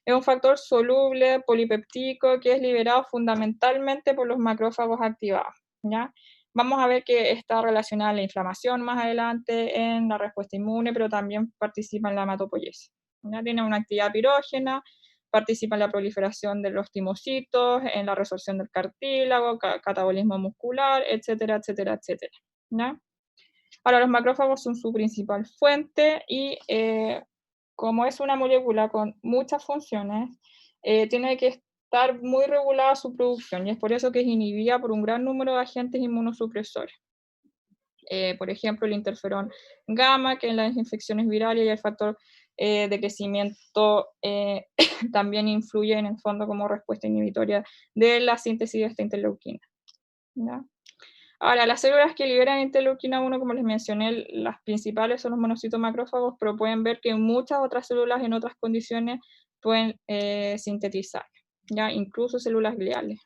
es un factor soluble polipeptídico que es liberado fundamentalmente por los macrófagos activados, ¿ya? Vamos a ver que está relacionada a la inflamación más adelante en la respuesta inmune, pero también participa en la hematopoiesis, ¿ya? Tiene una actividad pirógena, participa en la proliferación de los timocitos, en la resorción del cartílago, catabolismo muscular, etcétera, etcétera, etcétera, ¿ya? Ahora, los macrófagos son su principal fuente y como es una molécula con muchas funciones, tiene que estar muy regulada su producción y es por eso que es inhibida por un gran número de agentes inmunosupresores. Por ejemplo, el interferón gamma, que en las infecciones virales, y el factor de crecimiento también influye en el fondo como respuesta inhibitoria de la síntesis de esta interleuquina, ¿ya? Ahora, las células que liberan interleuquina 1, como les mencioné, las principales son los monocitos macrófagos, pero pueden ver que muchas otras células en otras condiciones pueden sintetizar, ¿ya? Incluso células gliales.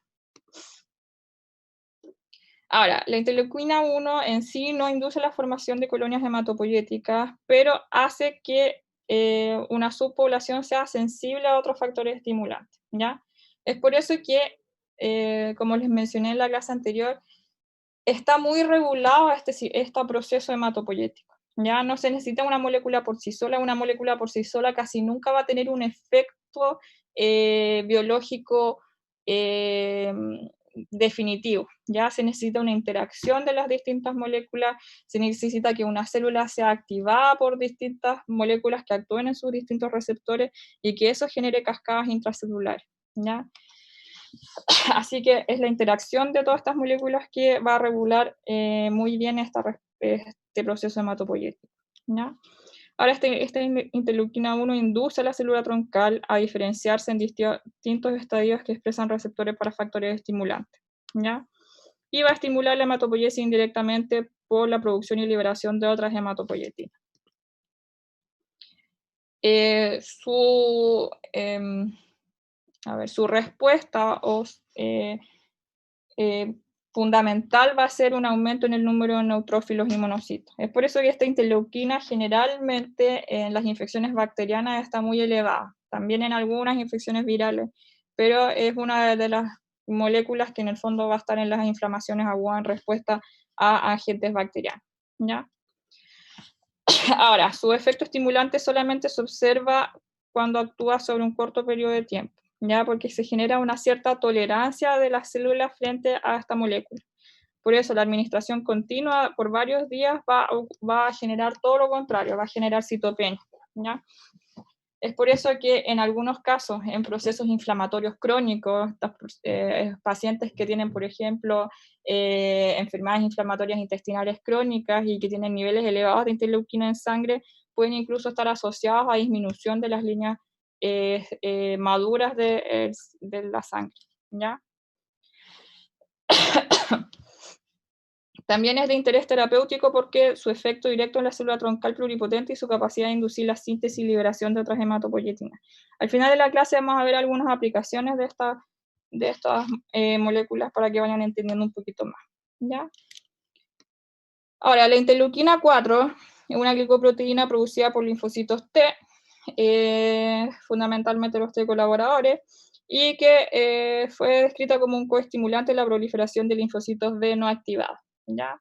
Ahora, la interleuquina 1 en sí no induce la formación de colonias hematopoyéticas, pero hace que una subpoblación sea sensible a otros factores estimulantes, ¿ya? Es por eso que, como les mencioné en la clase anterior, está muy regulado este proceso hematopoyético. Ya no se necesita una molécula por sí sola casi nunca va a tener un efecto biológico eh, definitivo. Ya se necesita una interacción de las distintas moléculas, se necesita que una célula sea activada por distintas moléculas que actúen en sus distintos receptores y que eso genere cascadas intracelulares. ¿Ya? Así que es la interacción de todas estas moléculas que va a regular muy bien este proceso hematopoyético. ¿Ya? Ahora, esta interleuquina 1 induce a la célula troncal a diferenciarse en distintos estadios que expresan receptores para factores estimulantes, ¿ya? Y va a estimular la hematopoiesis indirectamente por la producción y liberación de otras hematopoietinas. Su respuesta fundamental va a ser un aumento en el número de neutrófilos y monocitos. Es por eso que esta interleuquina generalmente en las infecciones bacterianas está muy elevada, también en algunas infecciones virales, pero es una de las moléculas que en el fondo va a estar en las inflamaciones agudas en respuesta a agentes bacterianos, ¿ya? Ahora, su efecto estimulante solamente se observa cuando actúa sobre un corto periodo de tiempo, ¿ya? Porque se genera una cierta tolerancia de las células frente a esta molécula. Por eso la administración continua por varios días va a generar todo lo contrario, va a generar citopenia, ¿ya? Es por eso que en algunos casos, en procesos inflamatorios crónicos, pacientes que tienen, por ejemplo, enfermedades inflamatorias intestinales crónicas y que tienen niveles elevados de interleuquina en sangre, pueden incluso estar asociados a disminución de las líneas maduras de la sangre, ¿ya? También es de interés terapéutico porque su efecto directo en la célula troncal pluripotente y su capacidad de inducir la síntesis y liberación de otras hematopoietinas. Al final de la clase vamos a ver algunas aplicaciones de estas moléculas para que vayan entendiendo un poquito más, ¿ya? Ahora, la interleuquina 4 es una glicoproteína producida por linfocitos T, fundamentalmente los T colaboradores, y que fue descrita como un coestimulante de la proliferación de linfocitos B no activados, ¿ya?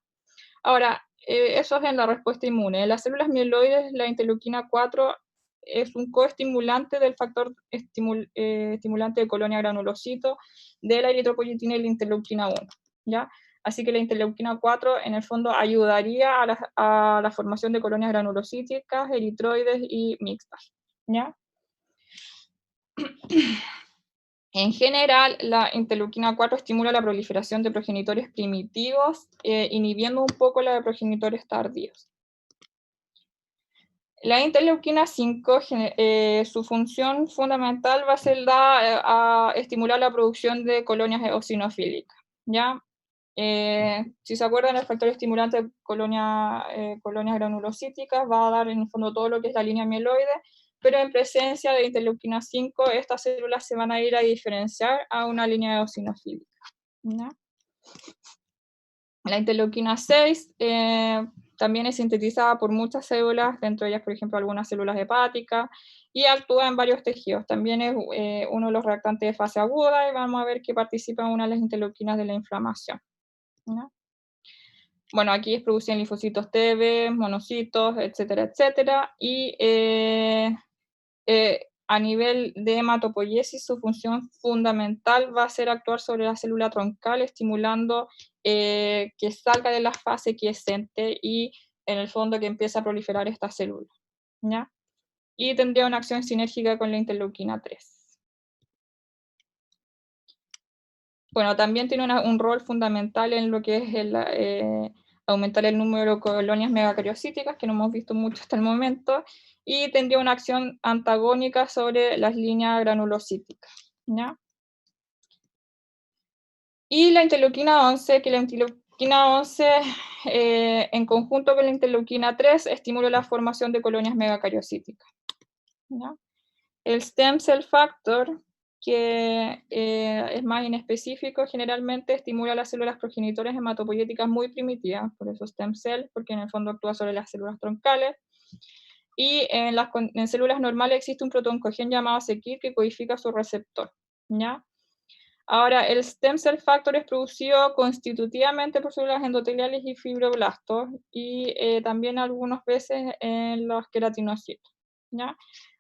Ahora, eso es en la respuesta inmune. En las células mieloides, la interleuquina 4 es un coestimulante del factor estimulante de colonia granulocito, de la eritropoyetina y la interleuquina 1, ¿ya? Así que la interleuquina 4 en el fondo ayudaría a la formación de colonias granulocíticas, eritroides y mixtas, ¿ya? En general, la interleuquina 4 estimula la proliferación de progenitores primitivos, inhibiendo un poco la de progenitores tardíos. La interleuquina 5, su función fundamental va a ser a estimular la producción de colonias eosinofílicas, ¿ya? Si se acuerdan, el factor estimulante de colonias granulocíticas va a dar en el fondo todo lo que es la línea mieloide, pero en presencia de interleuquina 5, estas células se van a ir a diferenciar a una línea eosinofílica, ¿ya? La interleuquina 6 también es sintetizada por muchas células, dentro de ellas, por ejemplo, algunas células hepáticas, y actúa en varios tejidos. También es uno de los reactantes de fase aguda, y vamos a ver que participa en una de las interleuquinas de la inflamación, ¿no? Bueno, aquí es producida en linfocitos T, monocitos, etcétera, etcétera, y a nivel de hematopoiesis, su función fundamental va a ser actuar sobre la célula troncal, estimulando que salga de la fase quiescente y en el fondo que empiece a proliferar esta célula, ¿ya? Y tendría una acción sinérgica con la interleuquina 3. Bueno, también tiene un rol fundamental en lo que es aumentar el número de colonias megacariocíticas, que no hemos visto mucho hasta el momento, y tendría una acción antagónica sobre las líneas granulocíticas, ¿ya? Y la interleuquina 11, que la interleuquina 11 en conjunto con la interleuquina 3 estimula la formación de colonias megacariocíticas, ¿ya? El stem cell factor, que es más inespecífico, generalmente estimula las células progenitoras hematopoyéticas muy primitivas, por eso stem cell, porque en el fondo actúa sobre las células troncales. Y en células normales existe un protooncogen llamado CKIR que codifica su receptor, ¿ya? Ahora, el stem cell factor es producido constitutivamente por células endoteliales y fibroblastos, y también algunas veces en los queratinocitos, ¿ya?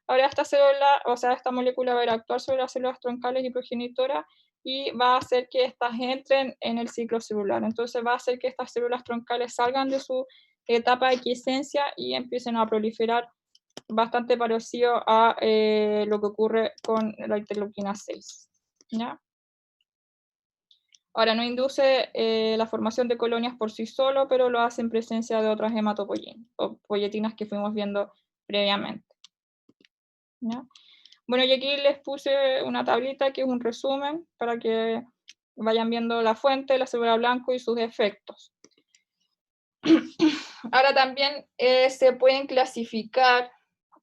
Ahora esta célula, esta molécula va a ir a actuar sobre las células troncales y progenitoras y va a hacer que estas entren en el ciclo celular. Entonces va a hacer que estas células troncales salgan de su etapa de quiescencia y empiecen a proliferar, bastante parecido a lo que ocurre con la interleuquina 6. ¿Ya? Ahora, no induce la formación de colonias por sí solo, pero lo hace en presencia de otras hematopoyetinas que fuimos viendo previamente. ¿Ya? Bueno, y aquí les puse una tablita que es un resumen para que vayan viendo la fuente, la célula blanco y sus efectos. Ahora también se pueden clasificar,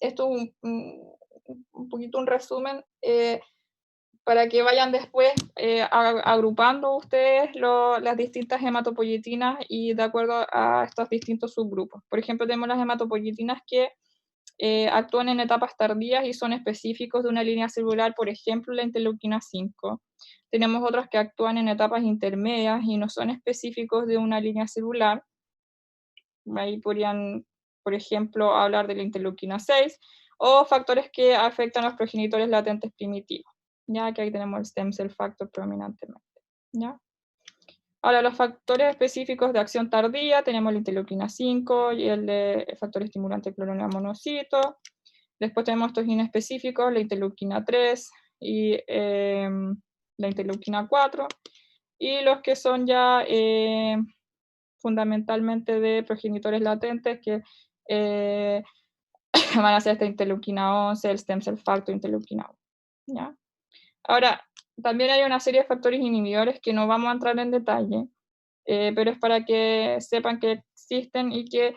esto es un poquito un resumen, para que vayan después agrupando ustedes las distintas hematopoyetinas y de acuerdo a estos distintos subgrupos. Por ejemplo, tenemos las hematopoyetinas que actúan en etapas tardías y son específicos de una línea celular, por ejemplo, la interleuquina 5. Tenemos otras que actúan en etapas intermedias y no son específicos de una línea celular. Ahí podrían, por ejemplo, hablar de la interleuquina 6 o factores que afectan a los progenitores latentes primitivos, ya que ahí tenemos el stem cell factor predominantemente. ¿Ya? Ahora, los factores específicos de acción tardía, tenemos la interleuquina 5 y el factor estimulante clorona monocito. Después tenemos estos inespecíficos, la interleuquina 3 y la interleuquina 4. Y los que son ya fundamentalmente de progenitores latentes, que van a ser esta interleuquina 11, el stem cell factor, interleuquina 1. ¿Ya? Ahora, también hay una serie de factores inhibidores que no vamos a entrar en detalle, pero es para que sepan que existen y que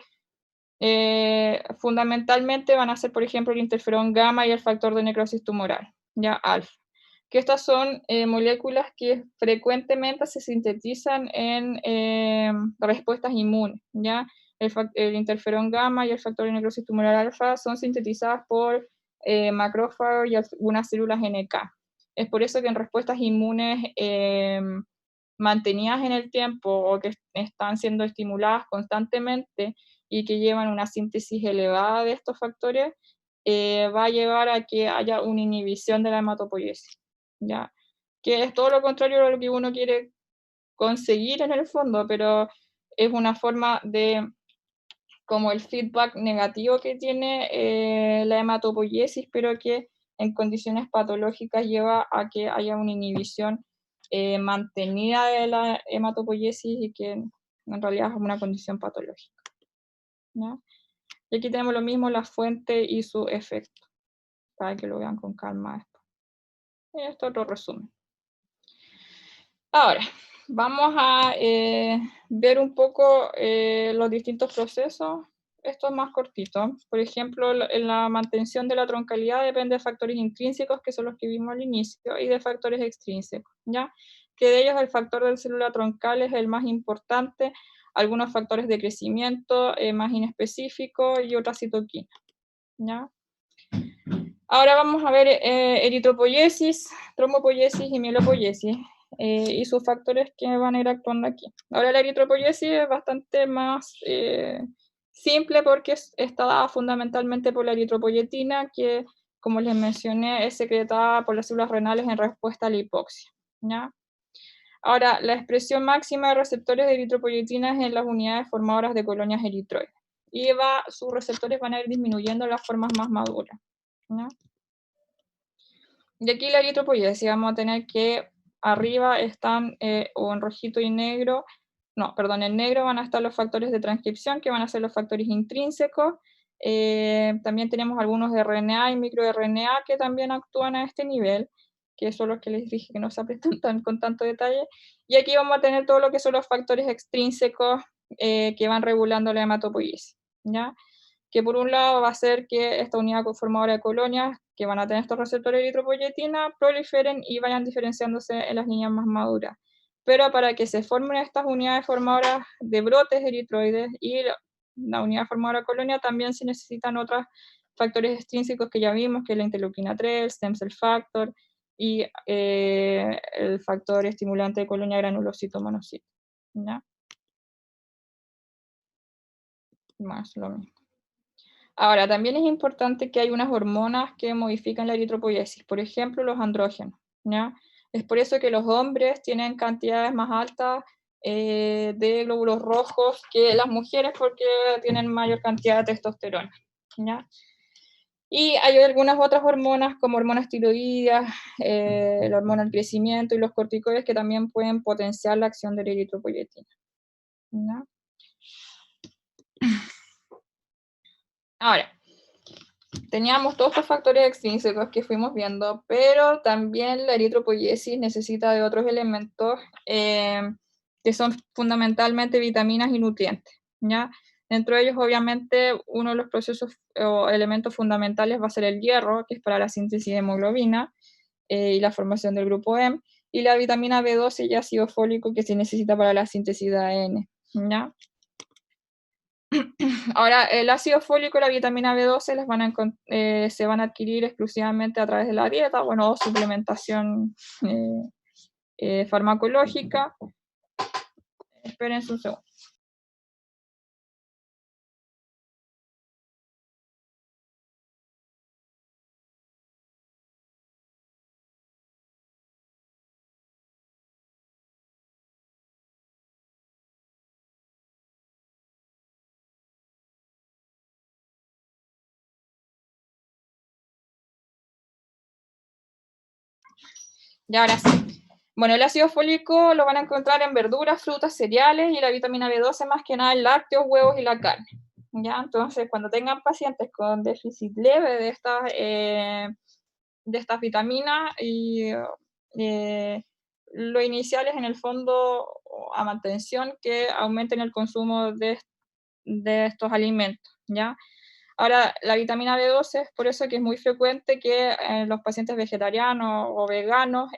fundamentalmente van a ser, por ejemplo, el interferón gamma y el factor de necrosis tumoral, ya alfa. Que estas son moléculas que frecuentemente se sintetizan en respuestas inmunes, ¿ya? El interferón gamma y el factor de necrosis tumoral alfa son sintetizadas por macrófagos y algunas células NK. Es por eso que en respuestas inmunes mantenidas en el tiempo o que están siendo estimuladas constantemente y que llevan una síntesis elevada de estos factores, va a llevar a que haya una inhibición de la hematopoiesis, ¿ya? Que es todo lo contrario a lo que uno quiere conseguir en el fondo, pero es una forma de, como el feedback negativo que tiene la hematopoiesis, pero que en condiciones patológicas lleva a que haya una inhibición mantenida de la hematopoiesis y que en realidad es una condición patológica, ¿ya? Y aquí tenemos lo mismo, la fuente y su efecto, para que lo vean con calma esto. Y esto es otro resumen. Ahora, vamos a ver un poco los distintos procesos. Esto es más cortito. Por ejemplo, en la mantención de la troncalidad depende de factores intrínsecos, que son los que vimos al inicio, y de factores extrínsecos, ¿ya? Que de ellos el factor de célula troncal es el más importante, algunos factores de crecimiento más inespecíficos y otras citoquinas, ¿ya? Ahora vamos a ver eritropoiesis, trombopoiesis y mielopoiesis y sus factores que van a ir actuando aquí. Ahora la eritropoiesis es bastante más simple porque está dada fundamentalmente por la eritropoyetina que, como les mencioné, es secretada por las células renales en respuesta a la hipoxia, ¿ya? Ahora, la expresión máxima de receptores de eritropoyetina es en las unidades formadoras de colonias eritroides y sus receptores van a ir disminuyendo en las formas más maduras, ¿no? Y aquí la eritropoiesis vamos a tener que arriba están, o en rojito y negro, no, perdón, en negro van a estar los factores de transcripción, que van a ser los factores intrínsecos. También tenemos algunos de RNA y microRNA que también actúan a este nivel, que son los que les dije que no se aprietan con tanto detalle. Y aquí vamos a tener todo lo que son los factores extrínsecos que van regulando la hematopoiesis, ¿ya? Que por un lado va a ser que esta unidad conformadora de colonias, que van a tener estos receptores de eritropoyetina, proliferen y vayan diferenciándose en las líneas más maduras. Pero para que se formen estas unidades formadoras de brotes eritroides y la unidad formadora de colonia, también se necesitan otros factores extrínsecos que ya vimos, que es la interleuquina 3, el stem cell factor y el factor estimulante de colonia granulocito monocito, ¿ya? Más lo mismo. Ahora, también es importante que hay unas hormonas que modifican la eritropoiesis, por ejemplo, los andrógenos, ¿ya? Es por eso que los hombres tienen cantidades más altas de glóbulos rojos que las mujeres porque tienen mayor cantidad de testosterona, ¿ya? Y hay algunas otras hormonas como hormonas tiroideas, la hormona del crecimiento y los corticoides que también pueden potenciar la acción de la eritropoyetina, ¿ya? Ahora, teníamos todos estos factores extrínsecos que fuimos viendo, pero también la eritropoyesis necesita de otros elementos que son fundamentalmente vitaminas y nutrientes, ¿ya? Dentro de ellos, obviamente, uno de los procesos o elementos fundamentales va a ser el hierro, que es para la síntesis de hemoglobina y la formación del grupo M, y la vitamina B12 y ácido fólico que se necesita para la síntesis de ADN, ¿ya? Ahora, el ácido fólico y la vitamina B12 se van a adquirir exclusivamente a través de la dieta, bueno, o suplementación farmacológica. Esperen un segundo. Ya, ahora sí. Bueno, el ácido fólico lo van a encontrar en verduras, frutas, cereales y la vitamina B12 más que nada en lácteos, huevos y la carne. ¿Ya? Entonces, cuando tengan pacientes con déficit leve de estas vitaminas y lo inicial es en el fondo a mantención que aumenten el consumo de estos alimentos, ¿ya? Ahora, la vitamina B12 es por eso que es muy frecuente que los pacientes vegetarianos o veganos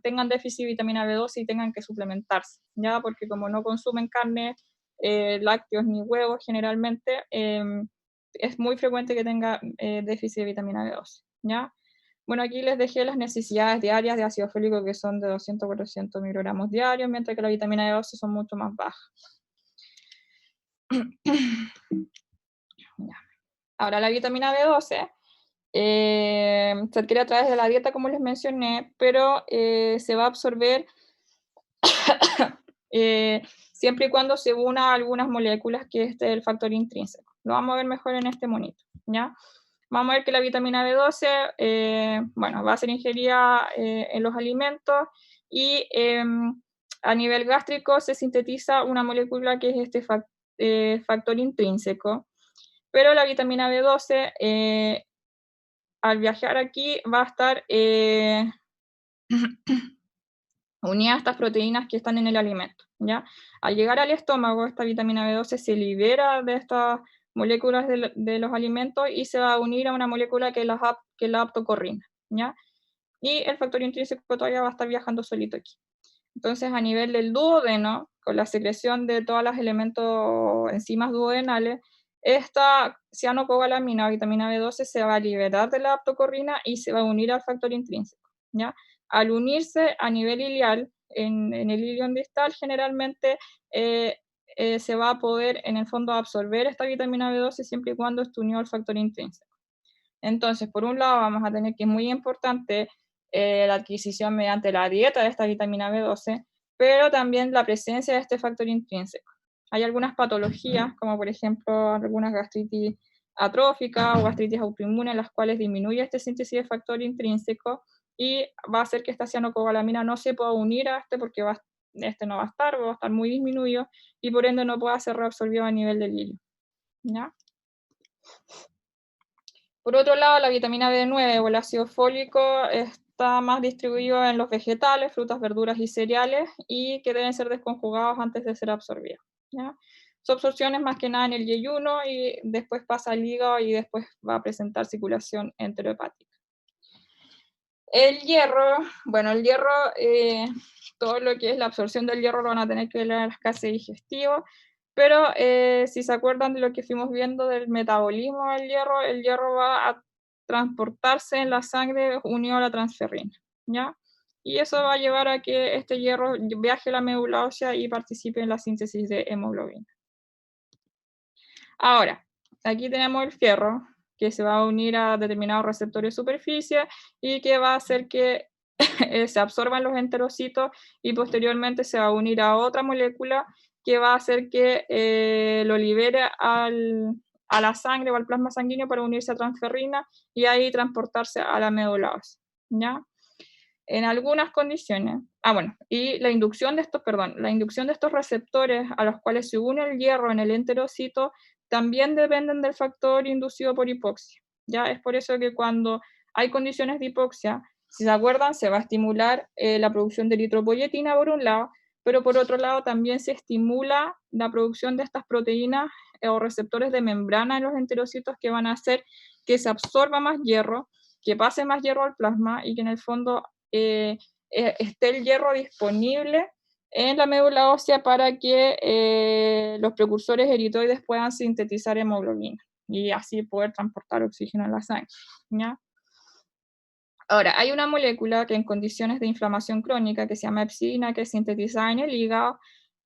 tengan déficit de vitamina B12 y tengan que suplementarse, ¿ya? Porque como no consumen carne, lácteos ni huevos generalmente, es muy frecuente que tenga déficit de vitamina B12, ¿ya? Bueno, aquí les dejé las necesidades diarias de ácido fólico que son de 200 a 400 microgramos diarios, mientras que la vitamina B12 son mucho más bajas. Ya. Ahora, la vitamina B12 se adquiere a través de la dieta, como les mencioné, pero se va a absorber eh, siempre y cuando se una a algunas moléculas que este es el factor intrínseco. Lo vamos a ver mejor en este monito, ¿ya? Vamos a ver que la vitamina B12, bueno, va a ser ingerida en los alimentos y a nivel gástrico se sintetiza una molécula que es este factor intrínseco, pero la vitamina B12 al viajar aquí va a estar unida a estas proteínas que están en el alimento, ¿ya? Al llegar al estómago, esta vitamina B12 se libera de estas moléculas de los alimentos y se va a unir a una molécula que es la aptocorrina, ¿ya? Y el factor intrínseco todavía va a estar viajando solito aquí. Entonces, a nivel del duodeno, con la secreción de todos los elementos, enzimas duodenales, esta cianocobalamina o vitamina B12 se va a liberar de la aptocorrina y se va a unir al factor intrínseco, ¿ya? Al unirse a nivel ilial, en el ilion distal, generalmente se va a poder, en el fondo, absorber esta vitamina B12 siempre y cuando esté unido al factor intrínseco. Entonces, por un lado, vamos a tener que es muy importante la adquisición mediante la dieta de esta vitamina B12, pero también la presencia de este factor intrínseco. Hay algunas patologías, como por ejemplo algunas gastritis atróficas o gastritis autoinmune, en las cuales disminuye esta síntesis de factor intrínseco y va a hacer que esta cianocobalamina no se pueda unir a este porque este no va a estar muy disminuido y por ende no pueda ser reabsorbido a nivel del hilo, ¿ya? Por otro lado, la vitamina B9 o el ácido fólico está más distribuido en los vegetales, frutas, verduras y cereales y que deben ser desconjugados antes de ser absorbidos, ¿ya? Su absorción es más que nada en el yeyuno y después pasa al hígado y después va a presentar circulación enterohepática. El hierro, bueno, el hierro, todo lo que es la absorción del hierro lo van a tener que ver en las clases digestivas, pero si se acuerdan de lo que fuimos viendo del metabolismo del hierro, el hierro va a transportarse en la sangre unido a la transferrina, ¿ya? Y eso va a llevar a que este hierro viaje a la médula ósea y participe en la síntesis de hemoglobina. Ahora, aquí tenemos el fierro, que se va a unir a determinados receptores de superficie y que va a hacer que se absorban los enterocitos y posteriormente se va a unir a otra molécula que va a hacer que lo libere a la sangre o al plasma sanguíneo para unirse a transferrina y ahí transportarse a la médula ósea, ¿ya? En algunas condiciones, bueno, y la inducción de estos, perdón, la inducción de estos receptores a los cuales se une el hierro en el enterocito también dependen del factor inducido por hipoxia, ¿ya? Es por eso que cuando hay condiciones de hipoxia, si se acuerdan, se va a estimular la producción de eritropoyetina por un lado, pero por otro lado también se estimula la producción de estas proteínas o receptores de membrana en los enterocitos que van a hacer que se absorba más hierro, que pase más hierro al plasma y que en el fondo esté el hierro disponible en la médula ósea para que los precursores eritroides puedan sintetizar hemoglobina y así poder transportar oxígeno en la sangre, ¿ya? Ahora, hay una molécula que en condiciones de inflamación crónica que se llama hepcidina, que es sintetizada en el hígado.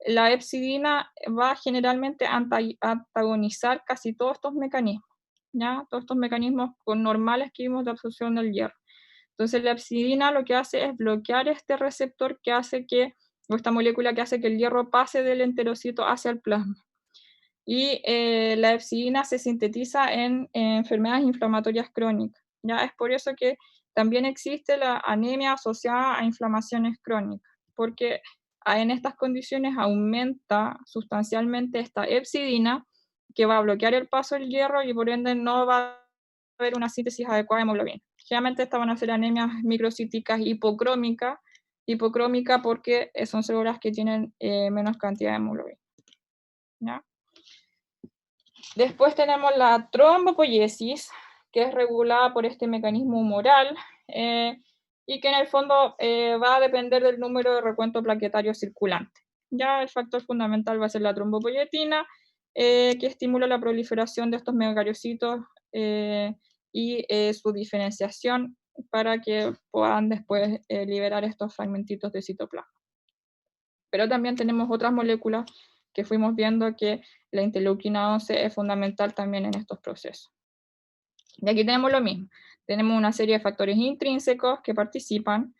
La hepcidina va generalmente a antagonizar casi todos estos mecanismos, ¿ya? Todos estos mecanismos normales que vimos de absorción del hierro. Entonces la hepcidina lo que hace es bloquear este receptor que hace que, o esta molécula que hace que el hierro pase del enterocito hacia el plasma. Y la hepcidina se sintetiza en enfermedades inflamatorias crónicas. ¿Ya? Es por eso que también existe la anemia asociada a inflamaciones crónicas, porque en estas condiciones aumenta sustancialmente esta hepcidina que va a bloquear el paso del hierro y por ende no va a haber una síntesis adecuada de hemoglobina. Generalmente estas van a ser anemias microcíticas hipocrómicas, hipocrómica porque son células que tienen menos cantidad de hemoglobina. ¿Ya? Después tenemos la trombopoiesis, que es regulada por este mecanismo humoral y que en el fondo va a depender del número de recuento plaquetario circulante. Ya el factor fundamental va a ser la trombopoietina, que estimula la proliferación de estos megacariocitos y su diferenciación para que puedan después liberar estos fragmentitos de citoplasma. Pero también tenemos otras moléculas que fuimos viendo que la interleuquina 11 es fundamental también en estos procesos. Y aquí tenemos lo mismo. Tenemos una serie de factores intrínsecos que participan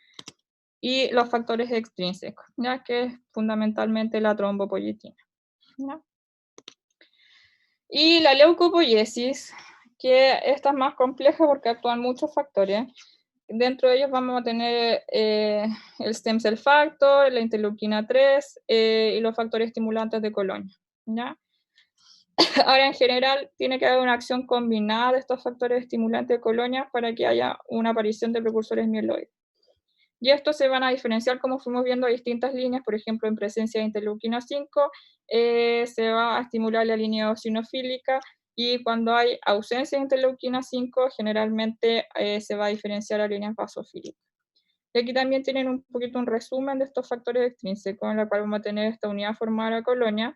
y los factores extrínsecos, ya que es fundamentalmente la trombopoietina. ¿Ya? Y la leucopoiesis, que esta es más compleja porque actúan muchos factores. Dentro de ellos vamos a tener el stem cell factor, la interleuquina 3 y los factores estimulantes de Colonia, ¿ya? Ahora, en general, tiene que haber una acción combinada de estos factores estimulantes de Colonia para que haya una aparición de precursores mieloides. Y estos se van a diferenciar, como fuimos viendo, a distintas líneas. Por ejemplo, en presencia de interleuquina 5, se va a estimular la línea eosinofílica, y cuando hay ausencia de interleuquina 5, generalmente se va a diferenciar a líneas basofílicas. Y aquí también tienen un poquito un resumen de estos factores extrínsecos, en la cual vamos a tener esta unidad formada colonia,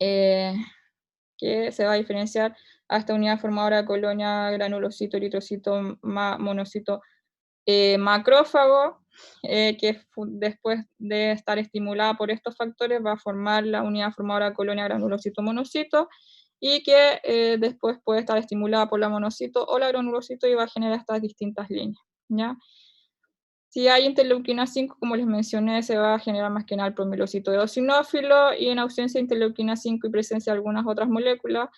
que se va a diferenciar a esta unidad formadora de colonia granulocito, eritrocito, monocito, macrófago, que después de estar estimulada por estos factores va a formar la unidad formadora de colonia granulocito, monocito, y que después puede estar estimulada por la monocito o la granulocito y va a generar estas distintas líneas, ¿ya? Si hay interleuquina 5, como les mencioné, se va a generar más que nada el promielocito eosinófilo, y en ausencia de interleuquina 5 y presencia de algunas otras moléculas,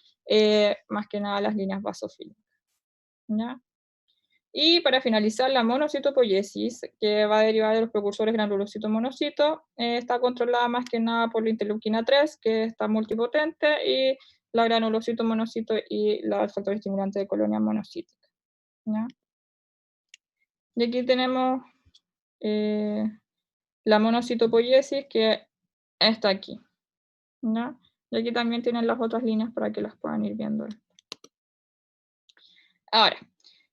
más que nada las líneas basofílicas, ¿ya? Y para finalizar, la monocitopoiesis, que va a derivar de los precursores granulocito-monocito, está controlada más que nada por la interleuquina 3, que está multipotente, y la granulocito-monocito y el factor estimulante de colonia monocítica, ¿ya? Y aquí tenemos la monocitopoiesis, que está aquí, ¿ya? Y aquí también tienen las otras líneas para que las puedan ir viendo. Ahora,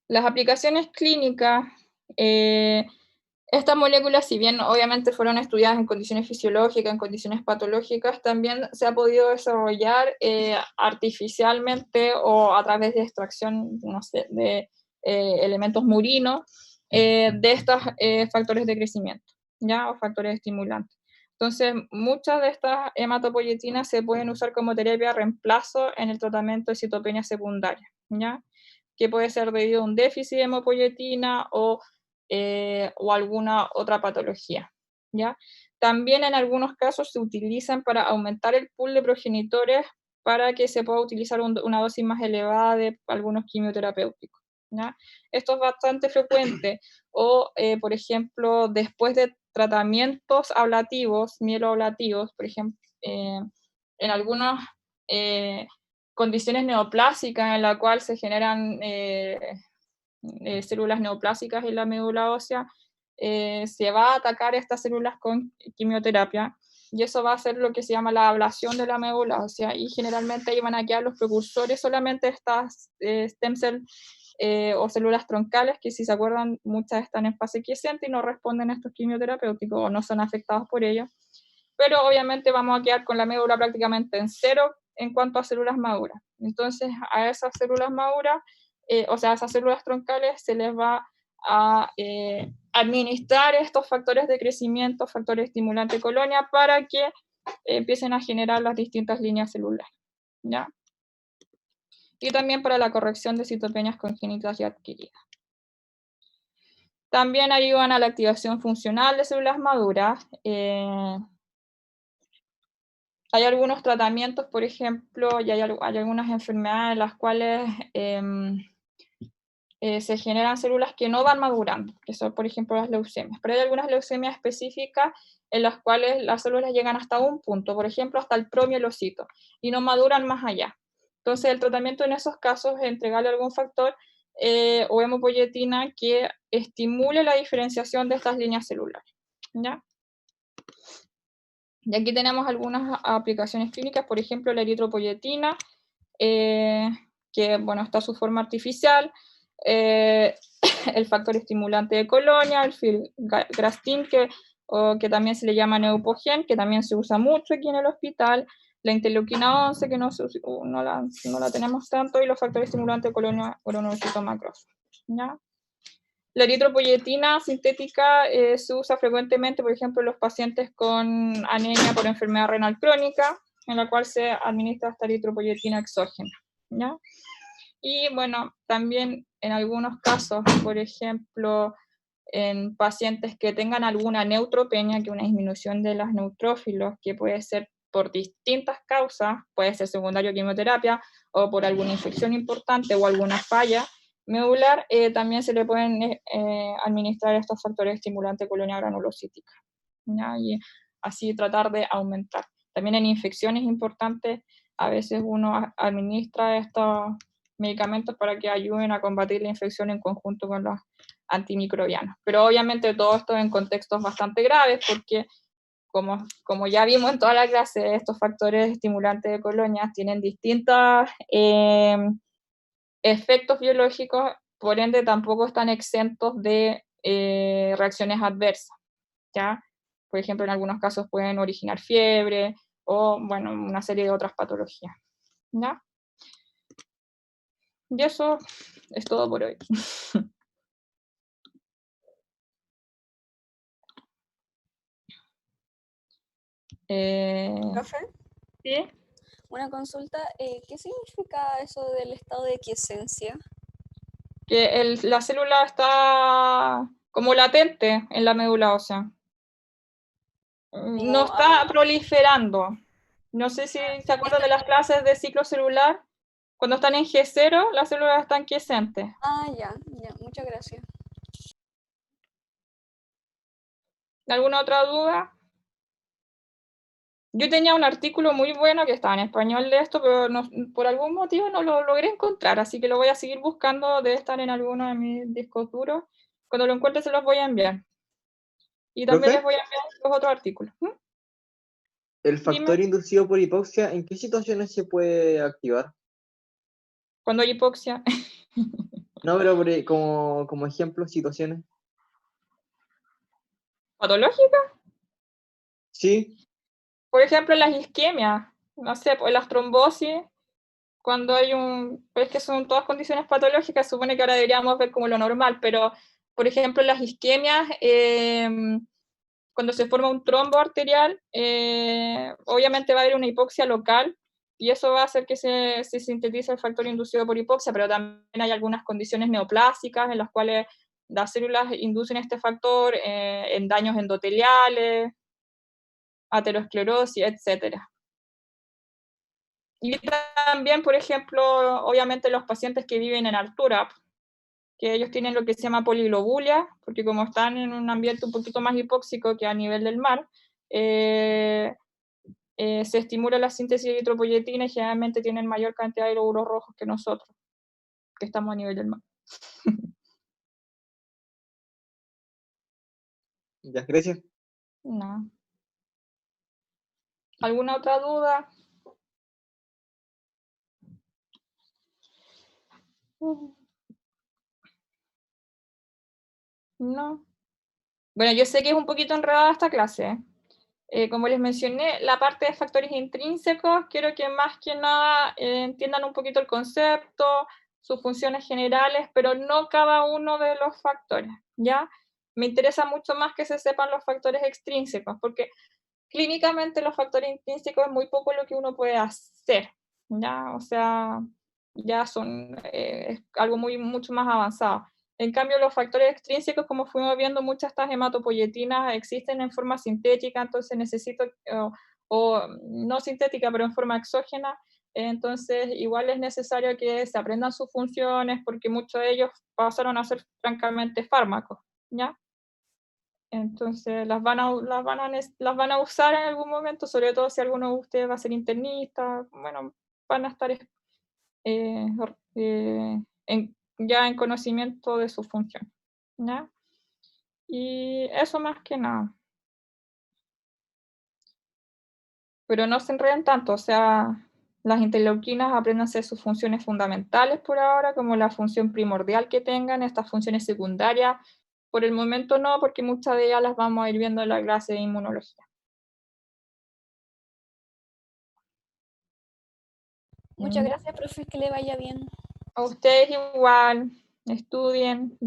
las aplicaciones clínicas, estas moléculas, si bien obviamente fueron estudiadas en condiciones fisiológicas, en condiciones patológicas, también se ha podido desarrollar artificialmente o a través de extracción, no sé, de elementos murinos de estos factores de crecimiento, ¿ya? O factores estimulantes. Entonces, muchas de estas hematopoietinas se pueden usar como terapia de reemplazo en el tratamiento de citopenia secundaria, ¿ya? Que puede ser debido a un déficit de hemopoietina o o alguna otra patología, ¿ya? También en algunos casos se utilizan para aumentar el pool de progenitores para que se pueda utilizar una dosis más elevada de algunos quimioterapéuticos, ¿ya? Esto es bastante frecuente. O, por ejemplo, después de tratamientos ablativos, mieloablativos, por ejemplo, en algunas condiciones neoplásicas en la cual se generan células neoplásicas en la médula ósea, se va a atacar estas células con quimioterapia, y eso va a ser lo que se llama la ablación de la médula ósea, y generalmente ahí van a quedar los precursores solamente de estas stem cell o células troncales, que si se acuerdan, muchas están en fase quiescente y no responden a estos quimioterapéuticos o no son afectados por ellos, pero obviamente vamos a quedar con la médula prácticamente en cero en cuanto a células maduras. Entonces, a esas células maduras, o sea, a esas células troncales se les va a administrar estos factores de crecimiento, factores estimulantes de colonia, para que empiecen a generar las distintas líneas celulares, ¿ya? Y también para la corrección de citopenias congénitas y adquiridas. También ayudan a la activación funcional de células maduras. Hay algunos tratamientos, por ejemplo, y hay algunas enfermedades en las cuales se generan células que no van madurando, que son, por ejemplo, las leucemias. Pero hay algunas leucemias específicas en las cuales las células llegan hasta un punto, por ejemplo, hasta el promielocito, y no maduran más allá. Entonces, el tratamiento en esos casos es entregarle algún factor o hemopoietina que estimule la diferenciación de estas líneas celulares, ¿ya? Y aquí tenemos algunas aplicaciones clínicas, por ejemplo, la eritropoyetina, que, bueno, está su forma artificial, el factor estimulante de colonia, el filgrastim, que también se le llama neupogen, que también se usa mucho aquí en el hospital, la interleuquina 11, que no la tenemos tanto, y los factores estimulantes de colonia, granulocitos macrófagos, ¿ya? La eritropoyetina sintética se usa frecuentemente, por ejemplo, en los pacientes con anemia por enfermedad renal crónica, en la cual se administra esta eritropoyetina exógena, ¿ya? Y bueno, también en algunos casos, por ejemplo, en pacientes que tengan alguna neutropenia, que es una disminución de los neutrófilos, que puede ser por distintas causas, puede ser secundario a quimioterapia o por alguna infección importante o alguna falla medular, también se le pueden administrar estos factores estimulantes de colonia granulocítica, ¿ya? Y así tratar de aumentar. También en infecciones importantes, a veces uno administra estos medicamentos para que ayuden a combatir la infección en conjunto con los antimicrobianos. Pero obviamente todo esto en contextos bastante graves, porque como ya vimos en toda la clase, estos factores estimulantes de colonia tienen distintos efectos biológicos, por ende tampoco están exentos de reacciones adversas, ¿ya? Por ejemplo, en algunos casos pueden originar fiebre o, bueno, una serie de otras patologías, ¿ya? Y eso es todo por hoy.
Profe,
¿Sí?
una consulta, ¿qué significa eso del estado de quiesencia?
Que la célula está como latente en la médula ósea. No
Como,
está proliferando. No sé si se acuerdan de las clases de ciclo celular. Cuando están en G0, las células están quiescentes.
ya, muchas gracias.
¿Alguna otra duda? Yo tenía un artículo muy bueno que estaba en español de esto, pero por algún motivo no lo logré encontrar, así que lo voy a seguir buscando, debe estar en alguno de mis discos duros. Cuando lo encuentre se los voy a enviar. Y también les
¿Profe?
voy a enviar los otros artículos.
¿El
Dime,
factor inducido por hipoxia en qué situaciones se puede activar?
cuando hay hipoxia.
No, pero como ejemplo, situaciones.
¿Patológica?
Sí,
Por ejemplo, las isquemias, no sé, pues las trombosis, cuando hay pues que son todas condiciones patológicas, supone que ahora deberíamos ver como lo normal, pero por ejemplo, las isquemias, cuando se forma un trombo arterial, obviamente va a haber una hipoxia local, y eso va a hacer que se sintetice el factor inducido por hipoxia, pero también hay algunas condiciones neoplásicas en las cuales las células inducen este factor en daños endoteliales, aterosclerosis, etc. Y también, por ejemplo, obviamente los pacientes que viven en altura, que ellos tienen lo que se llama poliglobulia, porque como están en un ambiente un poquito más hipóxico que a nivel del mar, se estimula la síntesis de eritropoyetina y generalmente tienen mayor cantidad de glóbulos rojos que nosotros, que estamos a nivel del mar.
Ya, gracias.
No. ¿Alguna otra duda? No. Bueno, yo sé que es un poquito enredada esta clase. Como les mencioné, la parte de factores intrínsecos, quiero que más que nada entiendan un poquito el concepto, sus funciones generales, pero no cada uno de los factores, ¿ya? Me interesa mucho más que se sepan los factores extrínsecos, porque clínicamente los factores intrínsecos es muy poco lo que uno puede hacer, ¿ya? O sea, ya son es algo mucho más avanzado. En cambio, los factores extrínsecos, como fuimos viendo, muchas de estas hematopoyetinas existen en forma sintética, entonces necesito, o no sintética, pero en forma exógena, entonces igual es necesario que se aprendan sus funciones, porque muchos de ellos pasaron a ser francamente fármacos, ¿ya? Entonces las van a usar en algún momento, sobre todo si alguno de ustedes va a ser internista, bueno, van a estar eh, ya en conocimiento de su función, ¿ya? Y eso más que nada. Pero no se enreden tanto, o sea, las interleuquinas apréndanse sus funciones fundamentales por ahora, como la función primordial que tengan, estas funciones secundarias, por el momento no, porque muchas de ellas las vamos a ir viendo en la clase de inmunología.
Muchas gracias, profe, que le vaya bien.
A ustedes igual, estudien,